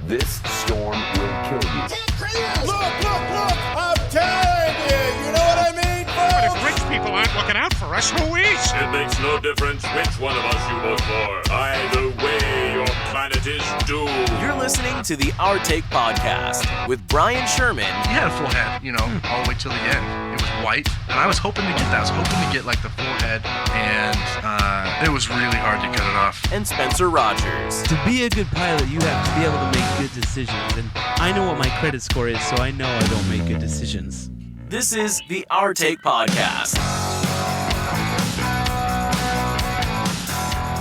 This storm will kill you. Look! I'm telling you! You know what I mean, But folks? if rich people aren't looking out for us, who is? It makes no difference which one of us you vote for. Either way, your planet is doomed. You're listening to the Our Take Podcast with Brian Sherman. He had a full head, all the way till the end. It was white, and I was hoping to get that. I was hoping to get, the full head, and it was really hard to cut it off. And Spencer Rogers. To be a good pilot, you have to be able to make good decisions, and I know what my credit score is, so I know I don't make good decisions. This is the Our Take Podcast.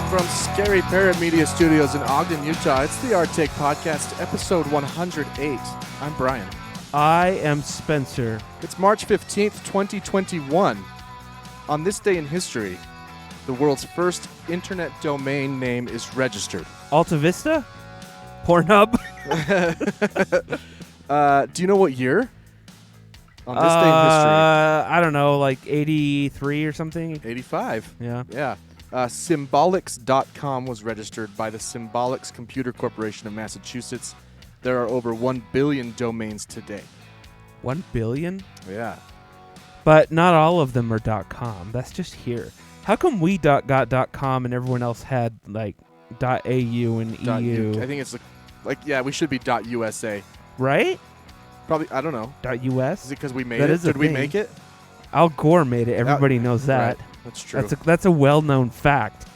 From Scary Parrot Media Studios in Ogden, Utah, it's the Our Take Podcast, episode 108. I'm Brian. I am Spencer. It's March 15th, 2021. On this day in history, the world's first internet domain name is registered. Alta Vista? Pornhub? Do you know what year? On this day in history. I don't know, 83 or something? 85. Yeah. Yeah. Symbolics.com was registered by the Symbolics Computer Corporation of Massachusetts. There are over 1 billion domains today. 1 billion? Yeah. But not all of them are .com. That's just here. How come we got .com and everyone else had .au and EU? I think it's we should be .usa. Right? Probably, I don't know. .us? Is it because we made That it? is a Did we thing. make it? Al Gore made it. Everybody knows that. Right. That's true. That's a well-known fact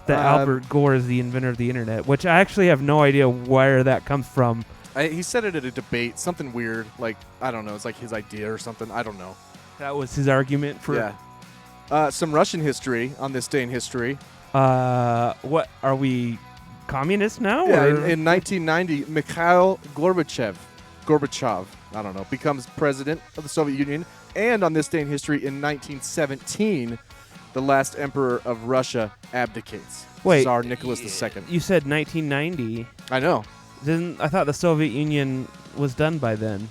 that Albert Gore is the inventor of the internet, which I actually have no idea where that comes from. He said it at a debate, something weird. I don't know. It's his idea or something. I don't know. That was his argument for... Yeah. Some Russian history on this day in history. What, are we communists now? Yeah, or? in 1990, Mikhail Gorbachev, I don't know, becomes president of the Soviet Union. And on this day in history, in 1917, the last emperor of Russia abdicates. Wait, Tsar Nicholas II. You said 1990. I know. I thought the Soviet Union was done by then.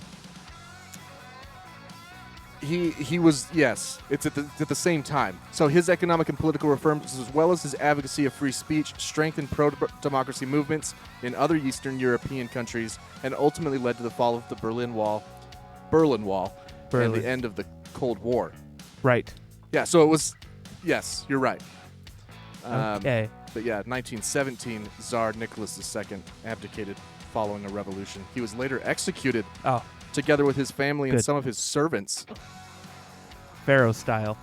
He was, yes. It's at the same time. So his economic and political reforms, as well as his advocacy of free speech, strengthened pro-democracy movements in other Eastern European countries and ultimately led to the fall of the Berlin Wall, and the end of the Cold War. Right. Yeah, so it was, yes, you're right. Okay. But yeah, 1917, Tsar Nicholas II abdicated following a revolution. He was later executed together with his family and some of his servants. Pharaoh style.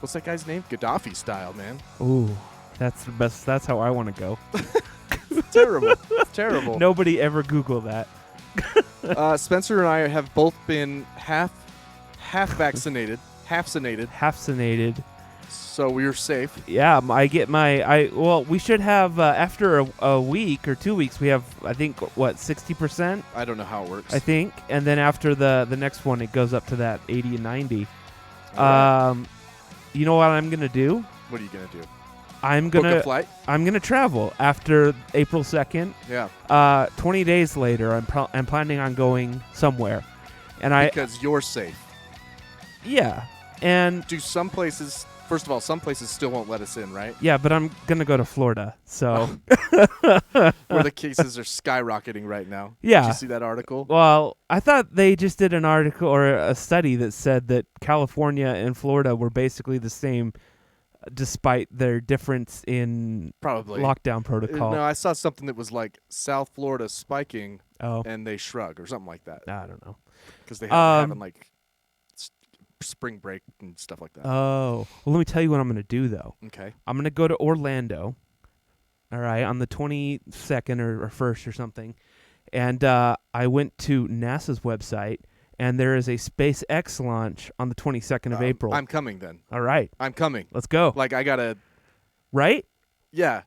What's that guy's name? Gaddafi style, man. Ooh, that's the best. That's how I want to go. Terrible. Terrible. Nobody ever Google that. Spencer and I have both been half vaccinated, Half-cinated. so we're safe. Yeah, we should have, after a week or 2 weeks, we have, I think, 60%? I don't know how it works. I think. And then after the next one, it goes up to that 80 and 90. Right. You know what I'm going to do? What are you going to do? Book a flight? I'm gonna travel after April 2nd. Yeah. 20 days later, I'm planning on going somewhere, Because you're safe. Yeah, and Do some places? First of all, some places still won't let us in, right? yeah, but I'm gonna go to Florida, so Where the cases are skyrocketing right now. Yeah. Did you see that article? well, I thought they just did an article or a study that said that California and Florida were basically the same, despite their difference in Probably. lockdown protocol. No, I saw something that was South Florida spiking, Oh, and they shrug or something like that I don't know. because they having spring break and stuff like that. Oh, well, let me tell you what I'm gonna do though. Okay. I'm going to go to Orlando, all right, on the 22nd or 1st or something. And I went to NASA's website, and there is a SpaceX launch on the 22nd of April. I'm coming then. All right. I'm coming. Let's go. I gotta. Right? Yeah.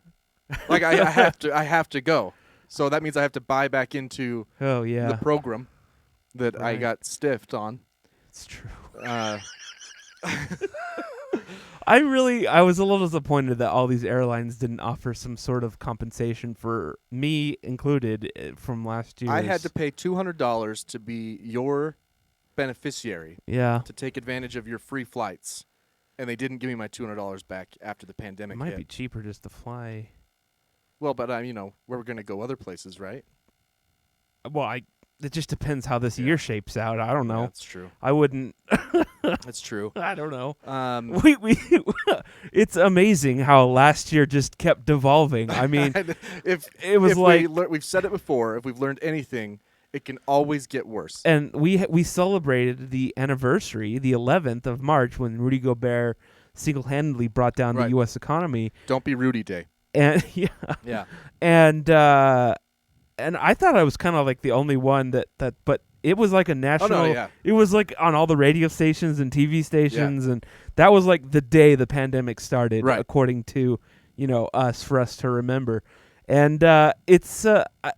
I have to go. So that means I have to buy back into Oh, yeah. the program that I Right. got stiffed on. It's true. I was a little disappointed that all these airlines didn't offer some sort of compensation for me included from last year. I had to pay $200 to be your beneficiary Yeah. to take advantage of your free flights, and they didn't give me my $200 back after the pandemic It might hit. be cheaper just to fly. Well, but we're gonna go other places, right? Well, it just depends how this year shapes out. I don't know. That's true. I wouldn't. That's true. I don't know. We It's amazing how last year just kept devolving. I mean, we've said it before. If we've learned anything, it can always get worse. And we celebrated the anniversary, the 11th of March, when Rudy Gobert single-handedly brought down the U.S. economy. Don't be Rudy Day. And yeah, and I thought I was kind of like the only one that, but it was like a national. Oh, no, yeah. It was like on all the radio stations and TV stations, and that was like the day the pandemic started, according to us, for us to remember. And it's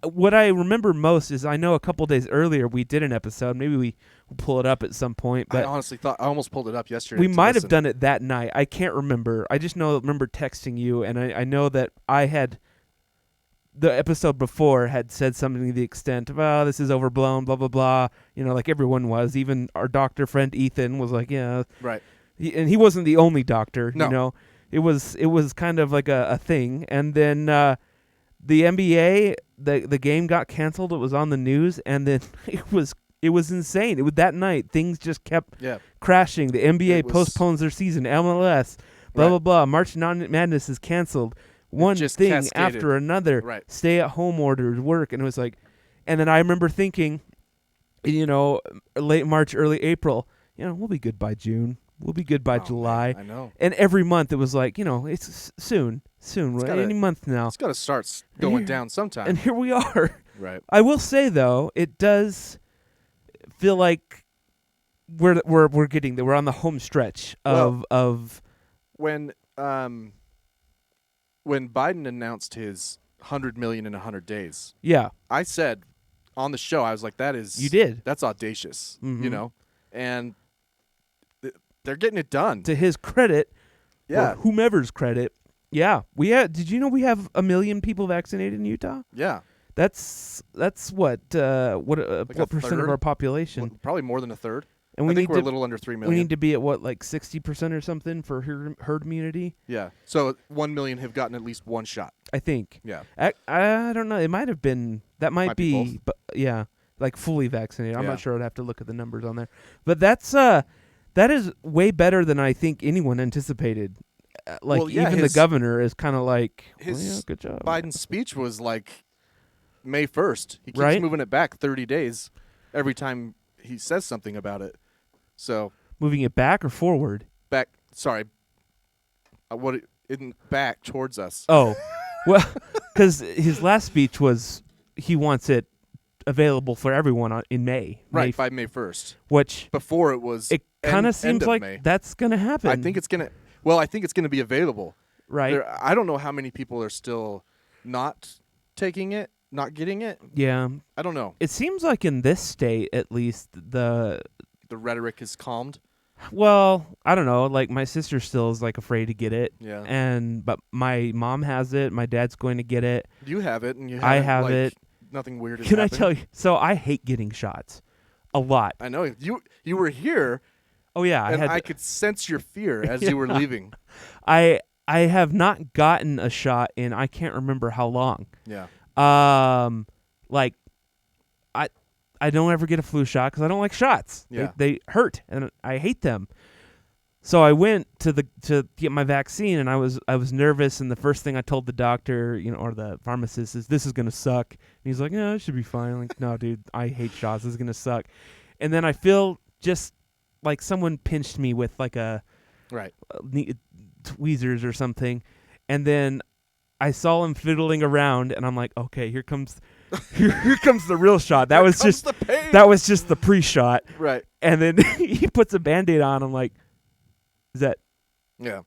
what I remember most is I know a couple days earlier we did an episode. Maybe we will pull it up at some point. But I honestly thought I almost pulled it up yesterday. We might have done it that night. I can't remember. I just remember texting you, and I know that I had the episode before had said something to the extent of, "Oh, this is overblown," blah blah blah. Like everyone was. Even our doctor friend Ethan was like, "Yeah, right." And he wasn't the only doctor. No. It was kind of like a thing, and then. The NBA, the game got canceled. It was on the news, and then it was insane. That night, things just kept crashing. The NBA postpones their season. MLS, blah blah blah. March Madness is canceled. One thing after another. Right. Stay-at-home orders, work, and it was like. And then I remember thinking, late March, early April. We'll be good by June. We'll be good by July. Man, I know. And every month it was like, it's soon, any month now. It's got to start going down sometime. And here we are. Right. I will say though, it does feel like we're getting there. We're on the home stretch of when Biden announced his 100 million in 100 days. Yeah. I said on the show, I was like, You did. That's audacious, and they're getting it done. To his credit, or whomever's credit, did you know we have 1 million people vaccinated in Utah? Yeah. That's what percent of our population? Probably more than a third. And I think we're a little under 3 million. We need to be at 60% or something for herd immunity? Yeah. So 1 million have gotten at least one shot. I think. Yeah. I don't know. It might have been. That might be. both. But yeah, like fully vaccinated. I'm Yeah. not sure. I'd have to look at the numbers on there. But that is way better than I think anyone anticipated. Even the governor is kind of like, good job. Biden's speech was like May 1st. He keeps Right? moving it back 30 days every time he says something about it. So Moving it back or forward? back towards us. Oh, well, because his last speech was he wants it available for everyone in May. Right, by May 1st. Which Before it was it kind of seems like May. that's going to happen. I think it's going to be available. Right. I don't know how many people are still not taking it, not getting it. Yeah. I don't know. It seems like in this state, at least, The rhetoric is calmed. well, I don't know. Like my sister still is like afraid to get it. Yeah. But my mom has it. My dad's going to get it. You have it, and I have it. Nothing weird has Can happened. I tell you? So I hate getting shots, a lot. I know you were here. Oh yeah, And I could sense your fear as you were leaving. I have not gotten a shot in I can't remember how long. Yeah. I don't ever get a flu shot because I don't like shots. Yeah. They hurt and I hate them. So I went to get my vaccine and I was nervous, and the first thing I told the doctor, or the pharmacist is, this is gonna suck. And he's like, no, it should be fine. I'm like, no, dude, I hate shots. This is gonna suck. And then I feel just like someone pinched me with like a tweezers or something, and then I saw him fiddling around, and I'm like, okay, here comes the real shot. That was just the pre-shot, right? And then he puts a Band-Aid on. I'm like, is that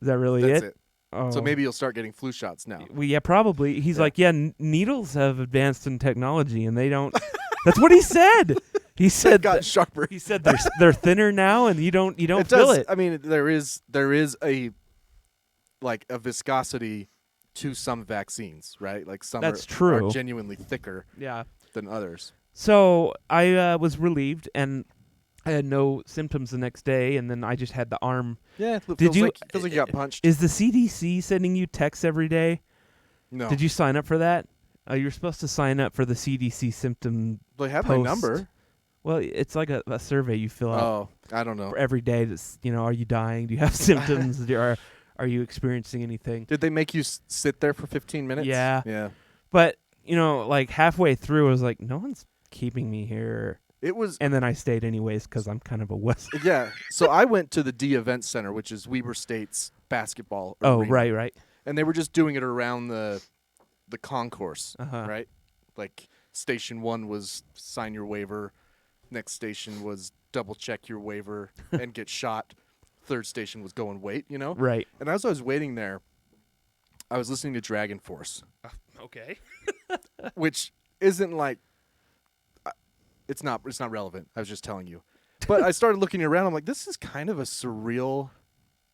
really That's it? it. Oh. So maybe you'll start getting flu shots now. Well, yeah, probably. He's like, needles have advanced in technology, and they don't. That's what he said. He said got sharper. He said they're thinner now, and you don't it feel does, it. I mean, there is a viscosity to some vaccines, right? Like some That's are true. genuinely thicker than others. So I was relieved, and I had no symptoms the next day, and then I just had the arm. Yeah, feels like you got punched. Is the CDC sending you texts every day? No. Did you sign up for that? You're supposed to sign up for the CDC symptom. They have post. my number. Well, it's like a survey you fill out Oh, I don't know. for every day. That's, are you dying? Do you have symptoms? Are you experiencing anything? Did they make you sit there for 15 minutes? Yeah. Yeah. But, like halfway through, I was like, no one's keeping me here. It was. And then I stayed anyways because I'm kind of a wuss. Yeah. So I went to the D Event Center, which is Weber State's basketball Oh, arena. right. And they were just doing it around the concourse, Uh-huh. right? Like station 1 was sign your waiver. Next station was double check your waiver and get shot. Third station was go and wait, Right. And as I was waiting there, I was listening to Dragon Force, Okay. which isn't like it's not relevant. I was just telling you. But I started looking around. I'm like, this is kind of a surreal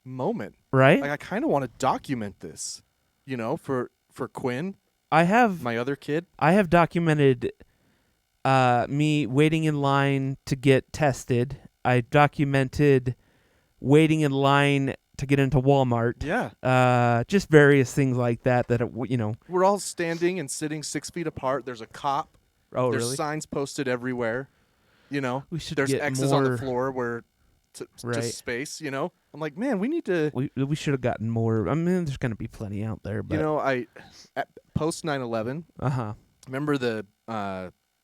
moment. Right? Like I kind of want to document this, for Quinn, I have my other kid. I have documented me waiting in line to get tested. I documented waiting in line to get into Walmart. Yeah. Just various things like that. We're all standing and sitting 6 feet apart. There's a cop. Oh, There's really? signs posted everywhere. We should There's get X's on the more- floor where Right. just space. I'm like, man, we need to. We should have gotten more. I mean, there's going to be plenty out there, but At post 9/11. uh-huh. Remember the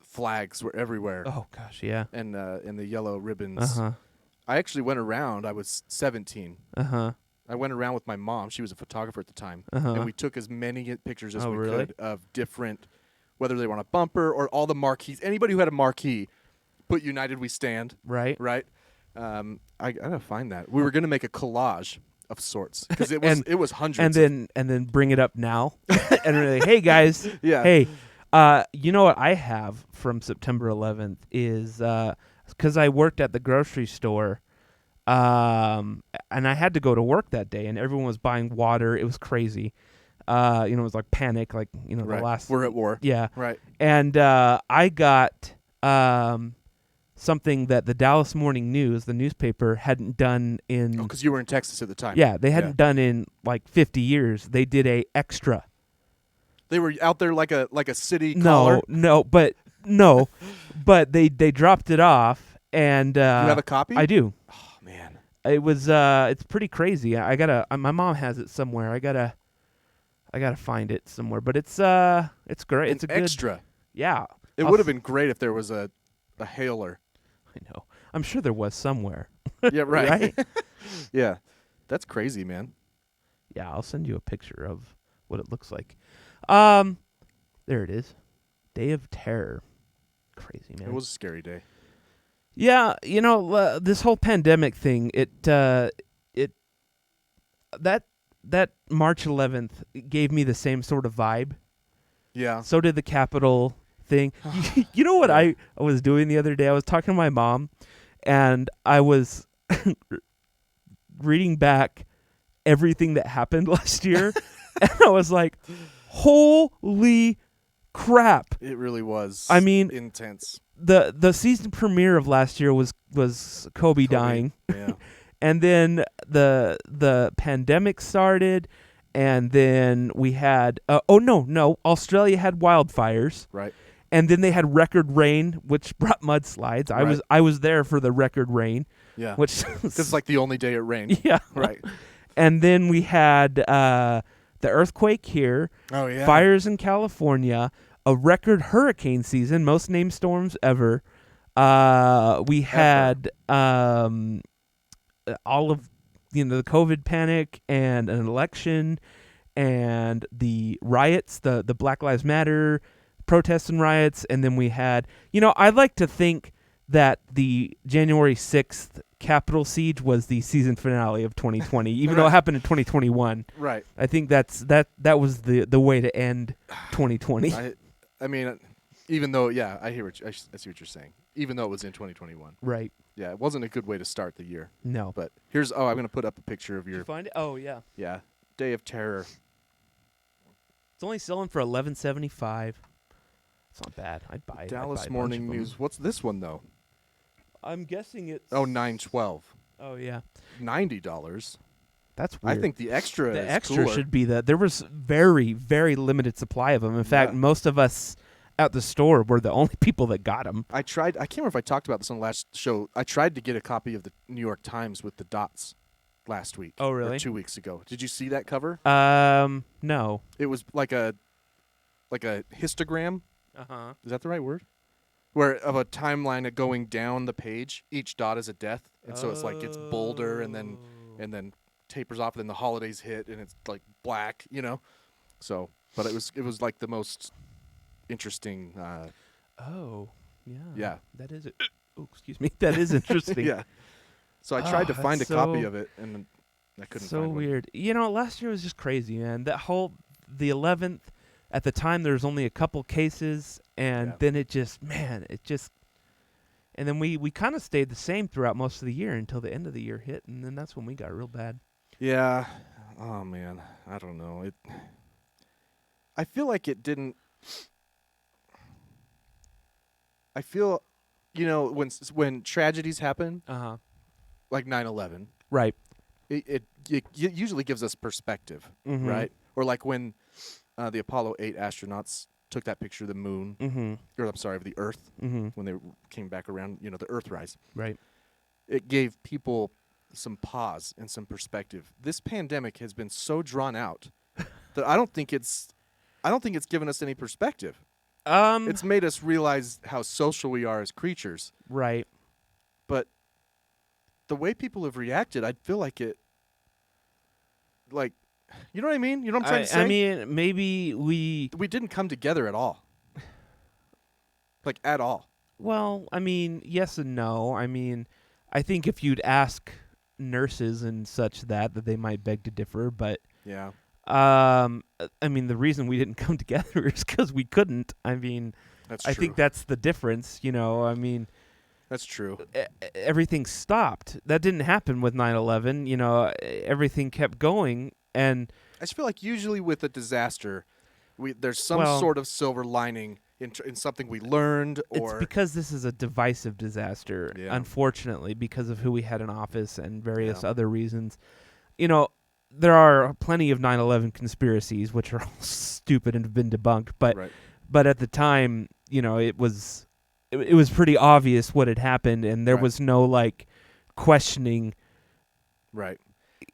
flags were everywhere, Oh gosh, yeah. and the yellow ribbons. Uh-huh. I actually went around. I was 17. Uh-huh. I went around with my mom. She was a photographer at the time, Uh-huh. and we took as many pictures as Oh, we really? could of different, whether they were on a bumper or all the marquees. Anybody who had a marquee, put "United We Stand." Right? Right. I gotta find that. We were gonna make a collage of sorts because it was hundreds. And then bring it up now. And we're like, hey guys. Yeah. Hey, you know what I have from September 11th is because I worked at the grocery store, and I had to go to work that day, and everyone was buying water. It was crazy. It was like panic, like the right. last. We're at war. Yeah. Right. And I got something that the Dallas Morning News, the newspaper, hadn't done in. Because you were in Texas at the time. Yeah, they hadn't done in like 50 years. They did a extra. They were out there like a city caller. But they dropped it off, and you have a copy? I do. Oh man, It was it's pretty crazy. I gotta. My mom has it somewhere. I gotta find it somewhere. But it's great. It's a good extra. Yeah. It would have been great if there was a hailer. I know. I'm sure there was somewhere. Yeah, right. Right? Yeah, that's crazy, man. Yeah, I'll send you a picture of what it looks like. There it is. Day of Terror. Crazy, man. It was a scary day. Yeah, this whole pandemic thing, that March 11th gave me the same sort of vibe. Yeah. So did the Capitol thing. You know what I was doing the other day? I was talking to my mom, and I was reading back everything that happened last year, and I was like, holy crap. It really was. I mean, intense. The season premiere of last year was Kobe dying. Yeah. And then the pandemic started, and then we had Australia had wildfires. Right. And then they had record rain, which brought mudslides. Right. I was there for the record rain. Yeah. Which This is like the only day it rained. yeah. Right. And then we had the earthquake here, Oh yeah. fires in California, a record hurricane season, most named storms ever. We had all of the COVID panic and an election and the riots, the Black Lives Matter protests and riots, and then we had I'd like to think that the January 6th Capitol siege was the season finale of 2020, even though it happened in 2021. Right. I think that was the way to end 2020. I mean, even though I hear I see what you're saying. Even though it was in 2021. Right. Yeah, it wasn't a good way to start the year. No. But here's I'm gonna put up a picture of Did you your find it? Oh yeah. Day of Terror. It's only selling for $11.75. It's not bad. I'd buy it. Dallas Morning News. What's this one though? I'm guessing it's Oh, $9.12. Oh yeah. $90. That's weird. I think the extra the is extra cooler. should be that. There was very, very limited supply of them. In fact, Yeah. most of us at the store were the only people that got them. I can't remember if I talked about this on the last show. I tried to get a copy of the New York Times with the dots last week. Oh, really? Or 2 weeks ago. Did you see that cover? No. It was like a histogram. Uh-huh. Is that the right word? Where of a timeline of going down the page, each dot is a death, and so it's like gets bolder and then tapers off, and then the holidays hit, and it's like black, So, but it was like the most interesting. Oh, yeah. Yeah. That is it. Oh, excuse me. That is interesting. Yeah. So I tried to find a that's copy so- of it, and I couldn't So find one. weird. Last year was just crazy, man. The 11th, at the time there was only a couple cases, and Yeah. then and then we kind of stayed the same throughout most of the year until the end of the year hit, and then that's when we got real bad. Yeah. Oh man, I don't know. I feel like it didn't. I feel, when tragedies happen, Uh-huh. like 9/11, Right. it usually gives us perspective, Mhm. right? Or like when the Apollo 8 astronauts took that picture of the moon, Mm-hmm. or I'm sorry, of the Earth, Mm-hmm. when they came back around, the Earthrise. Right. It gave people some pause and some perspective. This pandemic has been so drawn out that I don't think it's given us any perspective. It's made us realize how social we are as creatures. Right. But the way people have reacted, I feel like you know what I mean? You know what I'm trying to say? I mean, maybe we didn't come together at all. Like, at all. Well, I mean, yes and no. I mean, I think if you'd ask nurses and such that they might beg to differ, but Yeah. I mean, the reason we didn't come together is because we couldn't. I mean, That's I true. think that's the difference. I mean, That's true. everything stopped. That didn't happen with 9/11. Everything kept going, and I just feel like usually with a disaster, there's some Well- sort of silver lining in something we learned, or it's because this is a divisive disaster, Yeah. unfortunately, because of who we had in office and various Yeah. other reasons. There are plenty of 9/11 conspiracies, which are all stupid and have been debunked. But right. but at the time, it was pretty obvious what had happened, and there Right. was no questioning. Right.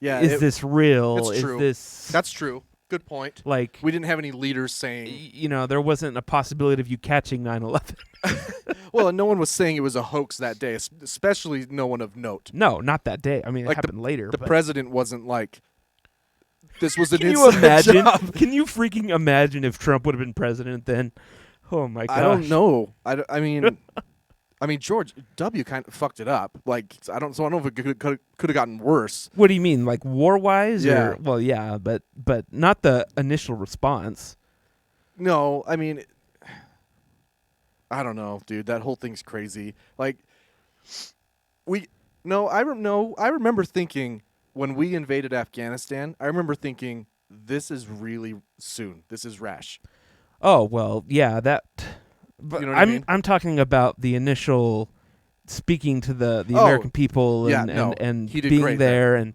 Yeah. Is this real? it's Is true. this That's true. Good point. like? We didn't have any leaders saying. There wasn't a possibility of you catching 9/11. Well, and no one was saying it was a hoax that day, especially no one of note. No, not that day. I mean, Like it happened later. The but president wasn't like, this was an can you inside imagine? job. Can you freaking imagine if Trump would have been president then? Oh my gosh. I don't know. I mean, George W. kind of fucked it up. Like, I don't know if it could have gotten worse. What do you mean, like war-wise? Yeah. Or, well, yeah, but not the initial response. No, I mean, I don't know, dude. That whole thing's crazy. Like, I remember thinking when we invaded Afghanistan, I remember thinking, this is really soon. This is rash. Oh well, yeah. That. But You know what I mean? I'm talking about the initial speaking to the Oh, American people yeah, and no, and he did being great there and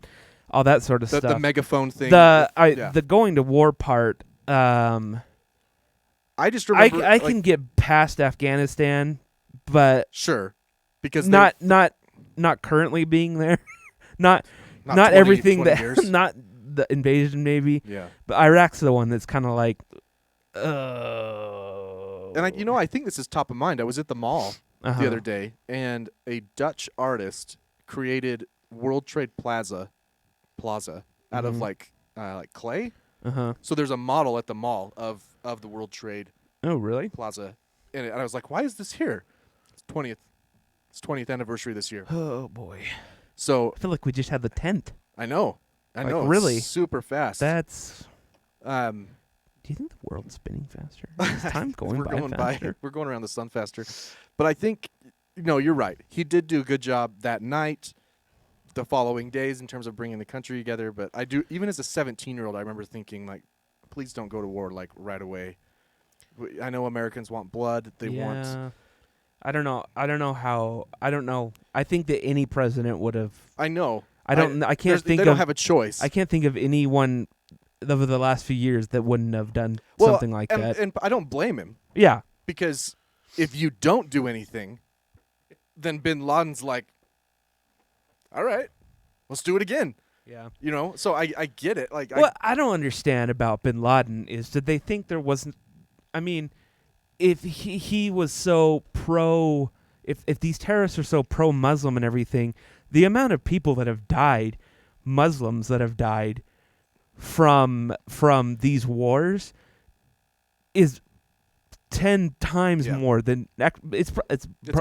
all that sort of The stuff. megaphone thing. The going to war part. I just remember. I can get past Afghanistan, but sure, because not currently being there. not 20 everything 20 that years. not the invasion maybe, Yeah. but Iraq's the one that's kind of like And I think this is top of mind. I was at the mall Uh-huh. the other day, and a Dutch artist created World Trade Plaza out of like clay. Uh-huh. So there's a model at the mall of the World Trade Oh, really? Plaza, and I was like, why is this here? It's 20th anniversary this year. Oh boy. So I feel like we just had the 10th. I know, Like, it's really? super fast. That's Do you think the world's spinning faster? Is time going we're by going faster? we're going around the sun faster. But I think, you're right. He did do a good job that night, the following days in terms of bringing the country together. But I do, even as a 17-year-old, I remember thinking, like, please don't go to war, like, right away. I know Americans want blood. They want. I don't know. I don't know. I think that any president would have. I know. I can't think they of. don't have a choice. I can't think of anyone over the last few years that wouldn't have done Well, something like that. And I don't blame him, Yeah. because if you don't do anything, then Bin Laden's like, all right, let's do it again. Yeah. You know, so I get it. Like, What I don't understand about Bin Laden is, did they think there wasn't? I mean, if he was so pro, if these terrorists are so pro-Muslim and everything, the amount of people that have died, Muslims that have died from these wars, is 10 times more than it's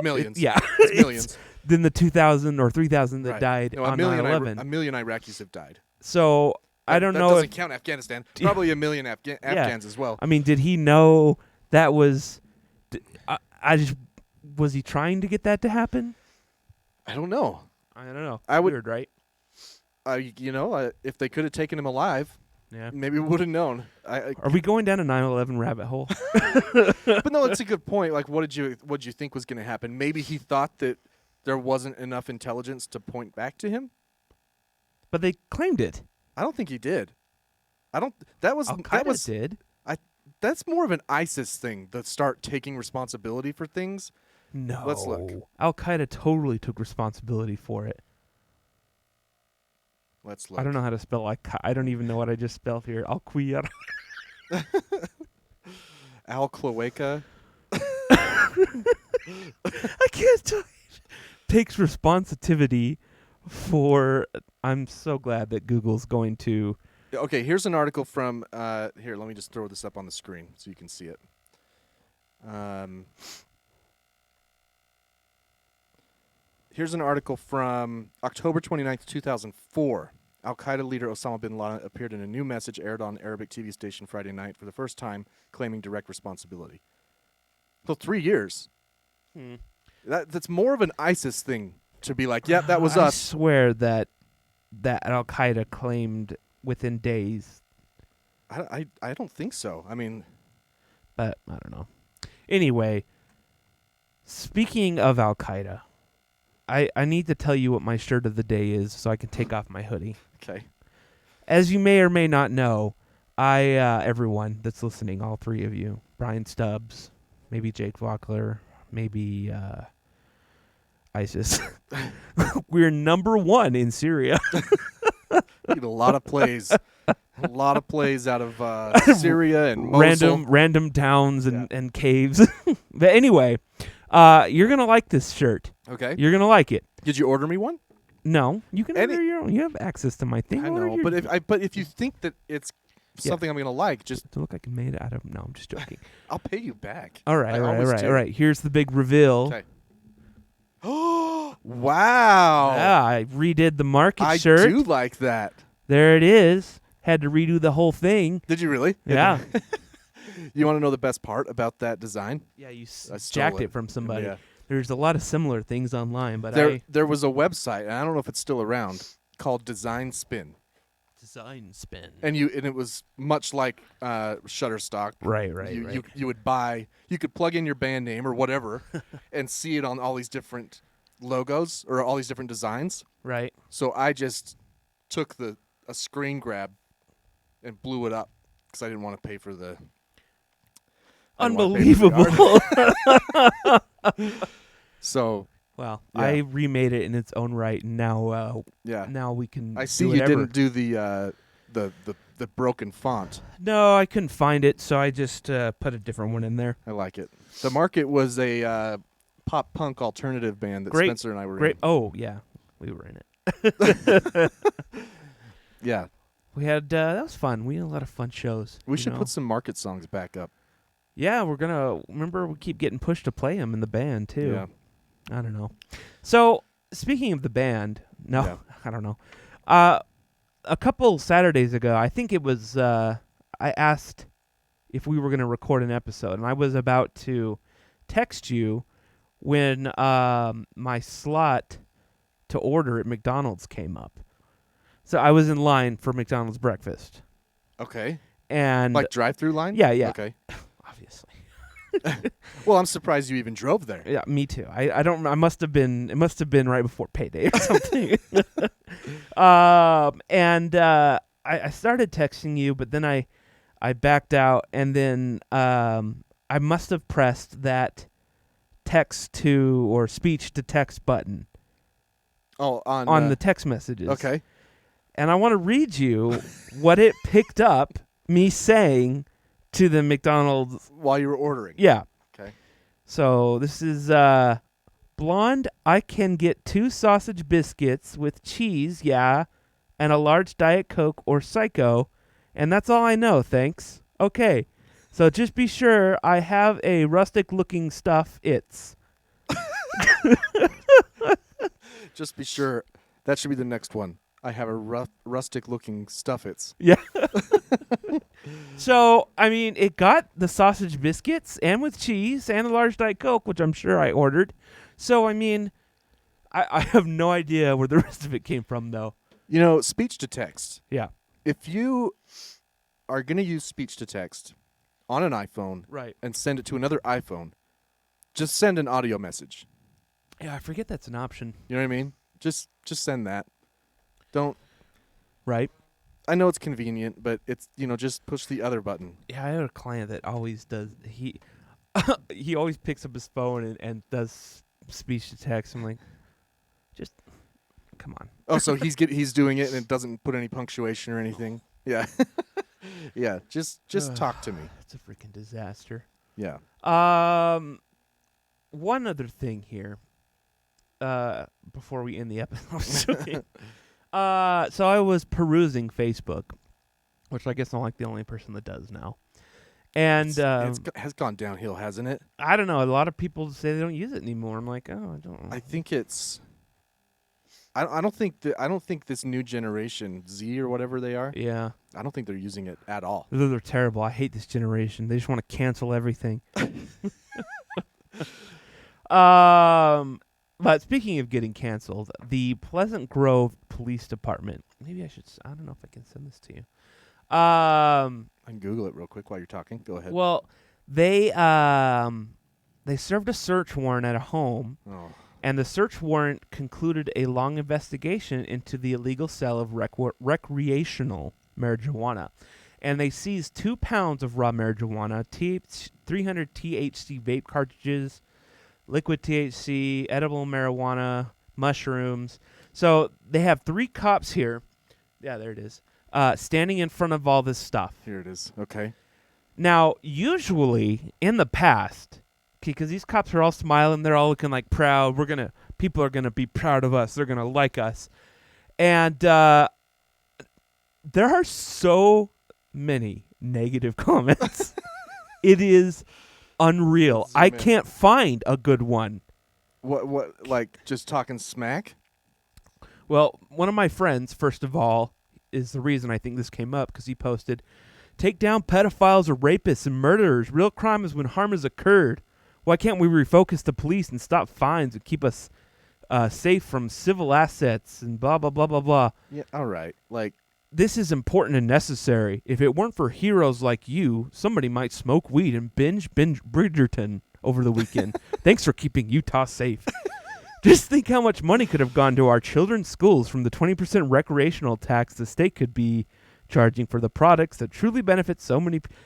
millions. Yeah, It's millions. than the 2,000 or 3,000 that Right. died No, on 9/11. a million Iraqis have died. So I don't that know doesn't if count Afghanistan. Probably a million Afghans as well. I mean, did he know that was? Was he trying to get that to happen? I don't know. I don't know. I would- Weird, right? If they could have taken him alive, Yeah. maybe we would have known. Are we going down a 9/11 rabbit hole? But no, it's a good point. Like, what did you think was going to happen? Maybe he thought that there wasn't enough intelligence to point back to him. But they claimed it. I don't think he did. I don't. That was Al-Qaeda did. That's more of an ISIS thing, to start taking responsibility for things. No. Let's look. Al-Qaeda totally took responsibility for it. Let's look. I don't know how to spell I don't even know what I just spelled here. Al-Qaeda. Al-Cloaca. I can't tell you. Takes responsibility for. I'm so glad that Google's going to. Okay, here's an article from here. Let me just throw this up on the screen so you can see it. Here's an article from October 29th, 2004. Al-Qaeda leader Osama bin Laden appeared in a new message aired on Arabic TV station Friday night for the first time, claiming direct responsibility. So 3 years. That's more of an ISIS thing to be like, yeah, that was I us. swear that Al-Qaeda claimed within days, I don't think so. I mean, but I don't know. Anyway, speaking of Al-Qaeda, I need to tell you what my shirt of the day is so I can take off my hoodie. okay. As you may or may not know, everyone that's listening, all three of you, Brian Stubbs, maybe Jake Vockler, maybe ISIS, we're number 1 in Syria. Get a lot of plays. A lot of plays out of Syria and Mosul. random towns and caves. But anyway, you're going to like this shirt. Okay. You're going to like it. Did you order me one? No, you can order your own. You have access to my thing. I know, but if you think that it's something I'm going to like, just to look like I made it out of. No, I'm just joking. I'll pay you back. All right, I all always right. do. Here's the big reveal. Okay. Oh, wow. Yeah, I redid the market I shirt. do like that. There it is. Had to redo the whole thing. Did you really? Yeah. You want to know the best part about that design? Yeah, you I stole jacked it from somebody. Yeah. There's a lot of similar things online, but There was a website, and I don't know if it's still around, called Design Spin. Design Spin. And it was much like Shutterstock. Right. You would buy, you could plug in your band name or whatever, and see it on all these different logos or all these different designs. Right. So I just took a screen grab and blew it up because I didn't want to pay for the. Unbelievable. So. Well, Yeah. I remade it in its own right, and now Yeah. now we can. I see do you whatever. didn't do the broken font. No, I couldn't find it, so I just put a different one in there. I like it. The Market was a pop punk alternative band that Great. Spencer and I were Great. in. Oh yeah, we were in it. Yeah. We had that was fun. We had a lot of fun shows. We should know? put some Market songs back up. Yeah, we're gonna remember. We keep getting pushed to play them in the band too. Yeah. I don't know. So speaking of the band, no, Yeah. I don't know. A couple Saturdays ago, I think it was. I asked if we were going to record an episode, and I was about to text you when my slot to order at McDonald's came up. So I was in line for McDonald's breakfast, Okay. and Like drive-through line? Yeah. Okay. obviously. Well, I'm surprised you even drove there. Yeah, me too. I don't. I must have been. It must have been right before payday or something. I started texting you, but then I backed out, and then I must have pressed that text to or speech to text button Oh, on the text messages. Okay. And I want to read you what it picked up me saying to the McDonald's. While you were ordering. Yeah. Okay. So this is blonde. I can get 2 sausage biscuits with cheese, yeah, and a large Diet Coke or Psycho, and that's all I know, thanks. Okay. So just be sure I have a rustic-looking stuff. Just be sure. That should be the next one. I have a rustic-looking stuff. Yeah. So, I mean, it got the sausage biscuits and with cheese and a large Diet Coke, which I'm sure I ordered. So, I mean, I have no idea where the rest of it came from, though. You know, speech to text. Yeah. If you are going to use speech to text on an iPhone Right. and send it to another iPhone, just send an audio message. Yeah, I forget that's an option. You know what I mean? Just send that. Don't. Right. I know it's convenient, but it's, just push the other button. Yeah, I have a client that always does. He always picks up his phone and does speech to text. I'm like, just come on. Oh, so he's doing it and it doesn't put any punctuation or anything. Yeah. Yeah, just talk to me. It's a freaking disaster. Yeah. One other thing here. Before we end the episode. So I was perusing Facebook, which I guess I'm like the only person that does now. And it has gone downhill, hasn't it? I don't know. A lot of people say they don't use it anymore. I'm like, oh, I don't know. I think it's. I don't think this new generation Z or whatever they are. Yeah. I don't think they're using it at all. They're terrible. I hate this generation. They just want to cancel everything. But speaking of getting canceled, the Pleasant Grove Police Department. Maybe I should. I don't know if I can send this to you. I can Google it real quick while you're talking. Go ahead. Well, they served a search warrant at a home, and the search warrant concluded a long investigation into the illegal sale of recreational marijuana. And they seized 2 pounds of raw marijuana, 300 THC vape cartridges, liquid THC, edible marijuana, mushrooms. So they have 3 cops here. Yeah, there it is. Standing in front of all this stuff. Here it is. Okay. Now, usually in the past, because these cops are all smiling, they're all looking like proud. People are gonna be proud of us. They're gonna like us, and there are so many negative comments. It is unreal. I can't find a good one. What like just talking smack? Well, one of my friends, first of all, is the reason I think this came up, because he posted, "Take down pedophiles or rapists and murderers. Real crime is when harm has occurred. Why can't we refocus the police and stop fines and keep us safe from civil assets and blah, blah, blah, blah, blah." Yeah, all right. Like, this is important and necessary. If it weren't for heroes like you, somebody might smoke weed and binge Bridgerton over the weekend. Thanks for keeping Utah safe. Just think how much money could have gone to our children's schools from the 20% recreational tax the state could be charging for the products that truly benefit so many people.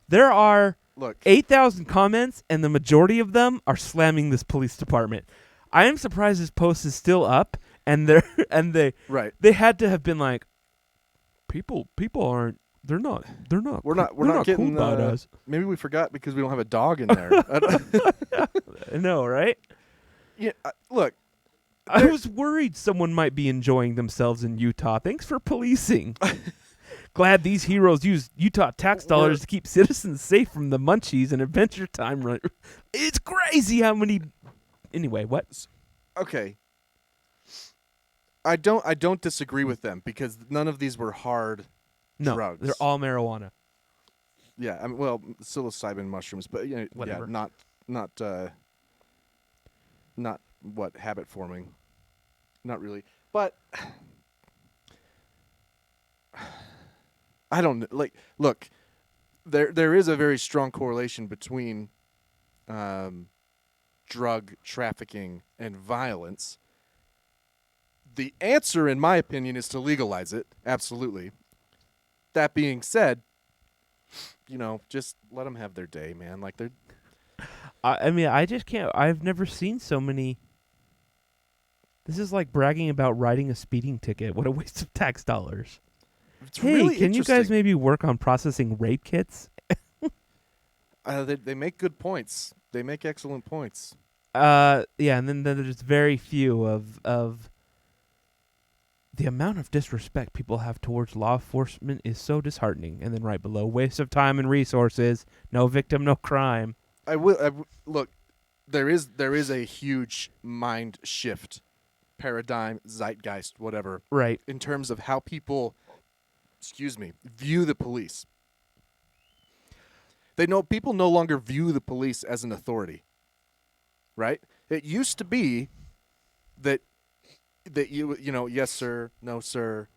There are 8,000 comments, and the majority of them are slamming this police department. I am surprised this post is still up, and they had to have been like, people aren't. They're not. We're not getting cool about us. Maybe we forgot because we don't have a dog in there. I know, right? Yeah. Look, I was worried someone might be enjoying themselves in Utah. Thanks for policing. Glad these heroes use Utah tax dollars to keep citizens safe from the munchies and Adventure Time run. It's crazy how many. Anyway, what? Okay. I don't disagree with them because none of these were hard drugs. They're all marijuana. Yeah, I mean, well, psilocybin mushrooms, but whatever. Yeah, not what habit forming. Not really. But I don't like. Look, there is a very strong correlation between drug trafficking and violence. The answer, in my opinion, is to legalize it. Absolutely. That being said, just let them have their day, man. Like they're. I mean, I just can't. I've never seen so many. This is like bragging about writing a speeding ticket. What a waste of tax dollars. It's Hey, really can you guys interesting. maybe work on processing rape kits? They make good points. They make excellent points. Yeah, and then there's very few of the amount of disrespect people have towards law enforcement is so disheartening. And then right below, waste of time and resources, no victim, no crime. Look. There is a huge mind shift, paradigm, zeitgeist, whatever, Right. in terms of how people, view the police. People no longer view the police as an authority. Right? It used to be that yes sir, no sir,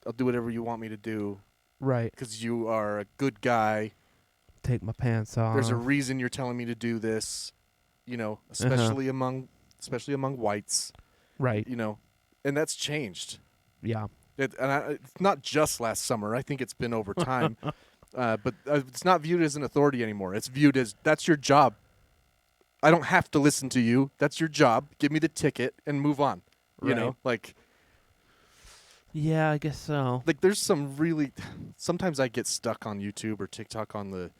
I'll do whatever you want me to do Right. because you are a good guy. Take my pants off. There's a reason you're telling me to do this, especially among whites, Right. and that's changed. Yeah. It's not just last summer. I think it's been over time, but it's not viewed as an authority anymore. It's viewed as that's your job. I don't have to listen to you. That's your job. Give me the ticket and move on. You know, like Yeah, I guess so. there's some really. Sometimes I get stuck on YouTube or TikTok on the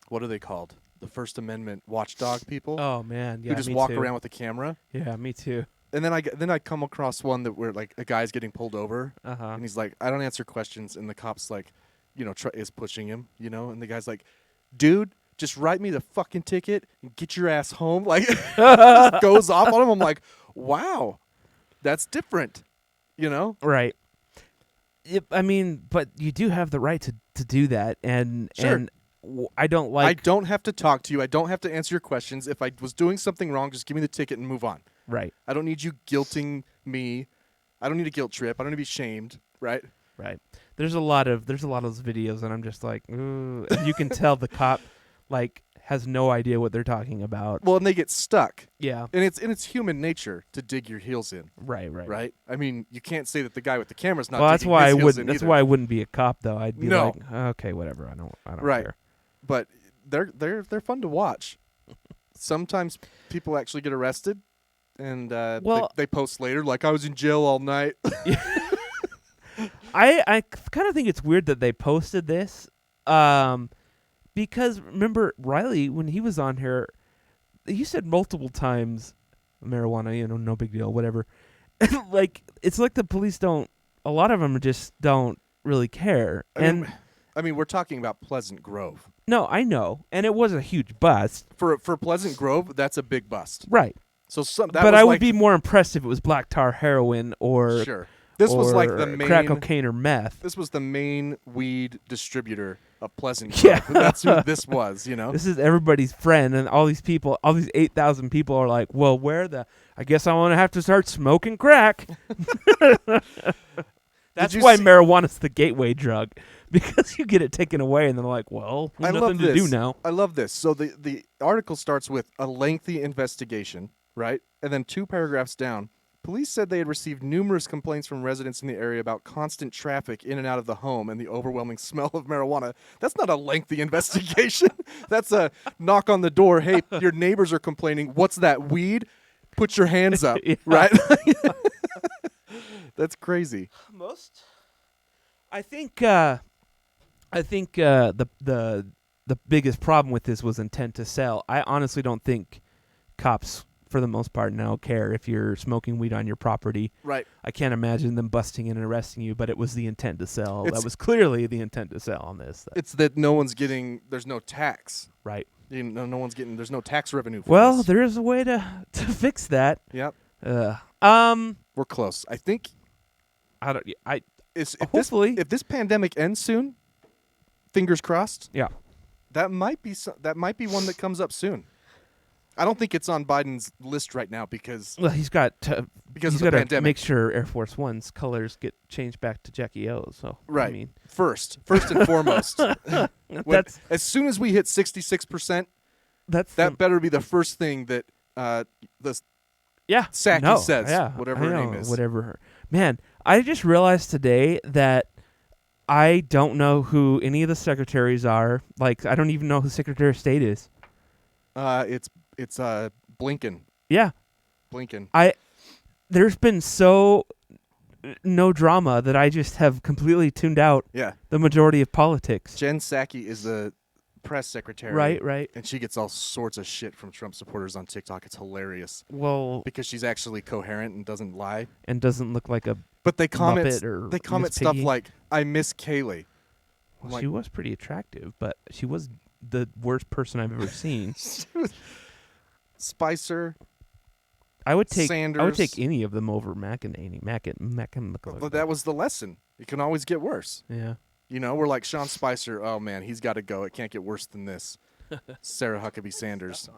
what are they called? The First Amendment watchdog people Oh man, yeah. who just me walk too. around with a camera. Yeah, me too. And then I come across one where like a guy's getting pulled over and he's like, I don't answer questions, and the cop's like, is pushing him, and the guy's like, dude, just write me the fucking ticket and get your ass home. Like, just goes off on him. I'm like, wow, that's different, Right. Yep, I mean, but you do have the right to do that, and Sure. I don't I like. don't have to talk to you. I don't have to answer your questions. If I was doing something wrong, just give me the ticket and move on. Right. I don't need you guilting me. I don't need a guilt trip. I don't need to be shamed, right? Right. There's a lot of those videos, and I'm just like, ooh. And you can tell the cop has no idea what they're talking about. Well, and they get stuck. Yeah. And it's human nature to dig your heels in, Right. right? I mean, you can't say that the guy with the camera's not Well, that's digging why his I heels wouldn't. in That's either. why I wouldn't be a cop, though. I'd be No. like, okay, whatever. I don't Right. care. But they're fun to watch. Sometimes people actually get arrested, and they post later like, I was in jail all night. I kind of think it's weird that they posted this, because remember Riley when he was on here, he said multiple times, marijuana, no big deal, whatever. It's like the police don't. A lot of them just don't really care. I mean, we're talking about Pleasant Grove. No, I know, and it was a huge bust, For Pleasant Grove, that's a big bust. right? So But I would be more impressed if it was black tar heroin or sure. This was like the or main crack cocaine or meth. This was the main weed distributor of Pleasant Grove. Yeah. That's who this was, This is everybody's friend, and all these people, all these 8,000 people are like, well, I guess I'm going to have to start smoking crack. That's you why see- marijuana's the gateway drug, because you get it taken away, and they're like, well, I nothing love to this. do now. I love this. So the article starts with a lengthy investigation, right? And then 2 paragraphs down, police said they had received numerous complaints from residents in the area about constant traffic in and out of the home and the overwhelming smell of marijuana. That's not a lengthy investigation. That's a knock on the door. Hey, your neighbors are complaining. What's that, weed? Put your hands up, Yeah. right? That's crazy. I think the biggest problem with this was intent to sell. I honestly don't think cops, for the most part, now care if you're smoking weed on your property. Right. I can't imagine them busting in and arresting you, but it was the intent to sell. It's- That was clearly the intent to sell on this. It's that no one's getting, there's no tax. Right. No one's getting, there's no tax revenue for Well, this. there is a way to fix that. Yep. We're close. I think I don't. I if this pandemic ends soon, fingers crossed, yeah. that might be one that comes up soon. I don't think it's on Biden's list right now because Well, he's got to Because he's of the got to pandemic. make sure Air Force One's colors get change back to Jackie O. So Right. I mean, First and foremost. that's As soon as we hit 66%, that's that better be the first thing that the yeah Saki says, yeah, whatever I her know, name is. whatever. Man, I just realized today that I don't know who any of the secretaries are. Like, I don't even know who Secretary of State is. It's Blinken. Yeah, Blinken. there's been no drama that I just have completely tuned out Yeah. the majority of politics. Jen Psaki is the press secretary. Right. And she gets all sorts of shit from Trump supporters on TikTok. It's hilarious Well, because she's actually coherent and doesn't lie. and doesn't look like a. But they comment Muppet or Miss stuff Piggy. like, "I miss Kaylee." Well, Like- she was pretty attractive, but she was the worst person I've ever seen. Spicer. I would take Sanders. any of them over McEnany. But that was the lesson. It can always get worse. Yeah. You know, we're like Sean Spicer. Oh man, he's got to go. It can't get worse than this. Sarah Huckabee Sanders.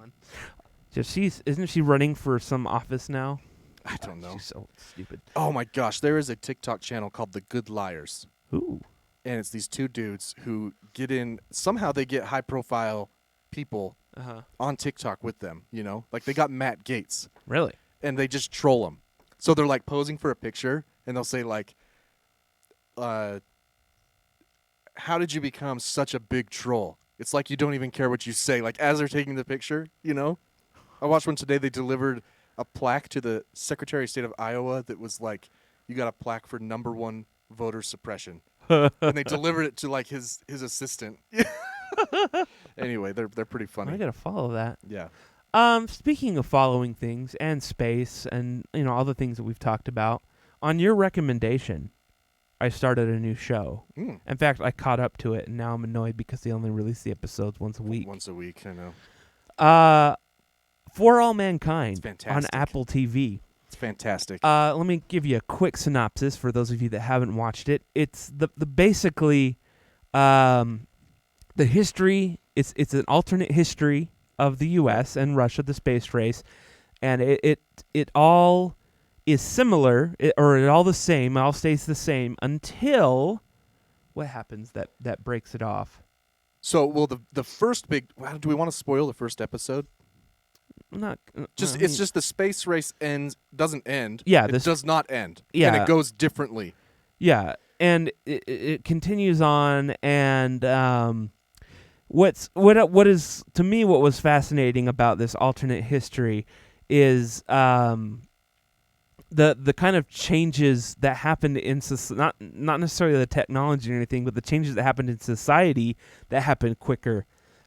Isn't she running for some office now? I don't know. She's so stupid. Oh my gosh, there is a TikTok channel called The Good Liars. Ooh. And it's these two dudes who get in. Somehow they get high profile people on TikTok with them. You know, like they got Matt Gaetz, Really? and they just troll him. So they're like posing for a picture, and they'll say like, "How did you become such a big troll?" It's like you don't even care what you say. Like as they're taking the picture, you know. I watched one today. They delivered a plaque to the Secretary of State of Iowa that was like, "You got a plaque for #1 voter suppression." And they delivered it to like his assistant. Anyway, they're pretty funny. I gotta follow that. Yeah. Speaking of following things and space and all the things that we've talked about, on your recommendation, I started a new show. Mm. In fact, I caught up to it, and now I'm annoyed because they only release the episodes once a week. Once a week, I know. For All Mankind It's on fantastic. Apple TV. It's fantastic. Let me give you a quick synopsis for those of you that haven't watched it. It's the basically the history. It's an alternate history of the U.S. and Russia, the space race, and it all is similar, or it all the same. It all stays the same until what happens that breaks it off. So, well, the first big. Wow, do we want to spoil the first episode? Not Just I mean, it's just the space race doesn't end. Yeah, it does not end. Yeah. And it goes differently. yeah, and it continues on, and what is to me what was fascinating about this alternate history is the kind of changes that happened in not necessarily the technology or anything, but the changes that happened in society that happened quicker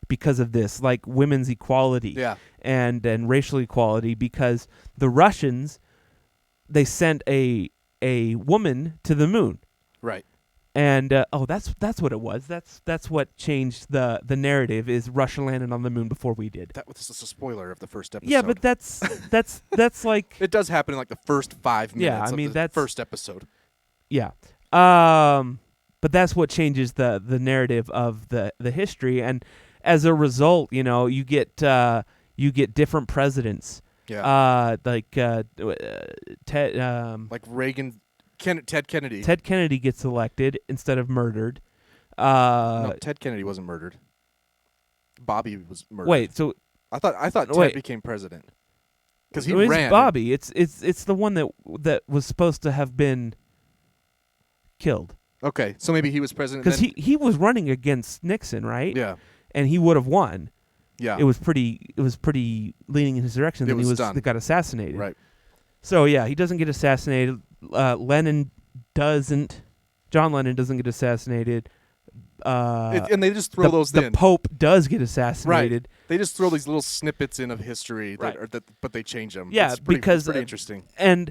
because of this, like women's equality and racial equality, because the Russians, they sent a woman to the moon. Right. And that's what it was. That's what changed the narrative. Is Russia landed on the moon before we did. That was just a spoiler of the first episode. Yeah, but that's like it does happen in like the first 5 minutes. Yeah, I of mean, the that's- first episode. yeah. But that's what changes the narrative of the history, and as a result, you get different presidents. Yeah. Ted. Like Reagan, Ted Kennedy. Ted Kennedy gets elected instead of murdered. No, Ted Kennedy wasn't murdered. Bobby was murdered. Wait, so I thought Ted wait. became president because he it's ran. Bobby. It's the one that was supposed to have been killed Okay, so maybe he was president because then? he was running against Nixon, right? Yeah. And he would have won. Yeah. It was pretty leaning in his direction. It Then was done. they got assassinated. Right. So yeah, he doesn't get assassinated. Lennon doesn't. John Lennon doesn't get assassinated. And they just throw those the in. Pope does get assassinated. Right. They just throw these little snippets in of history, Right. but they change them. Yeah, it's pretty, because it's pretty interesting. And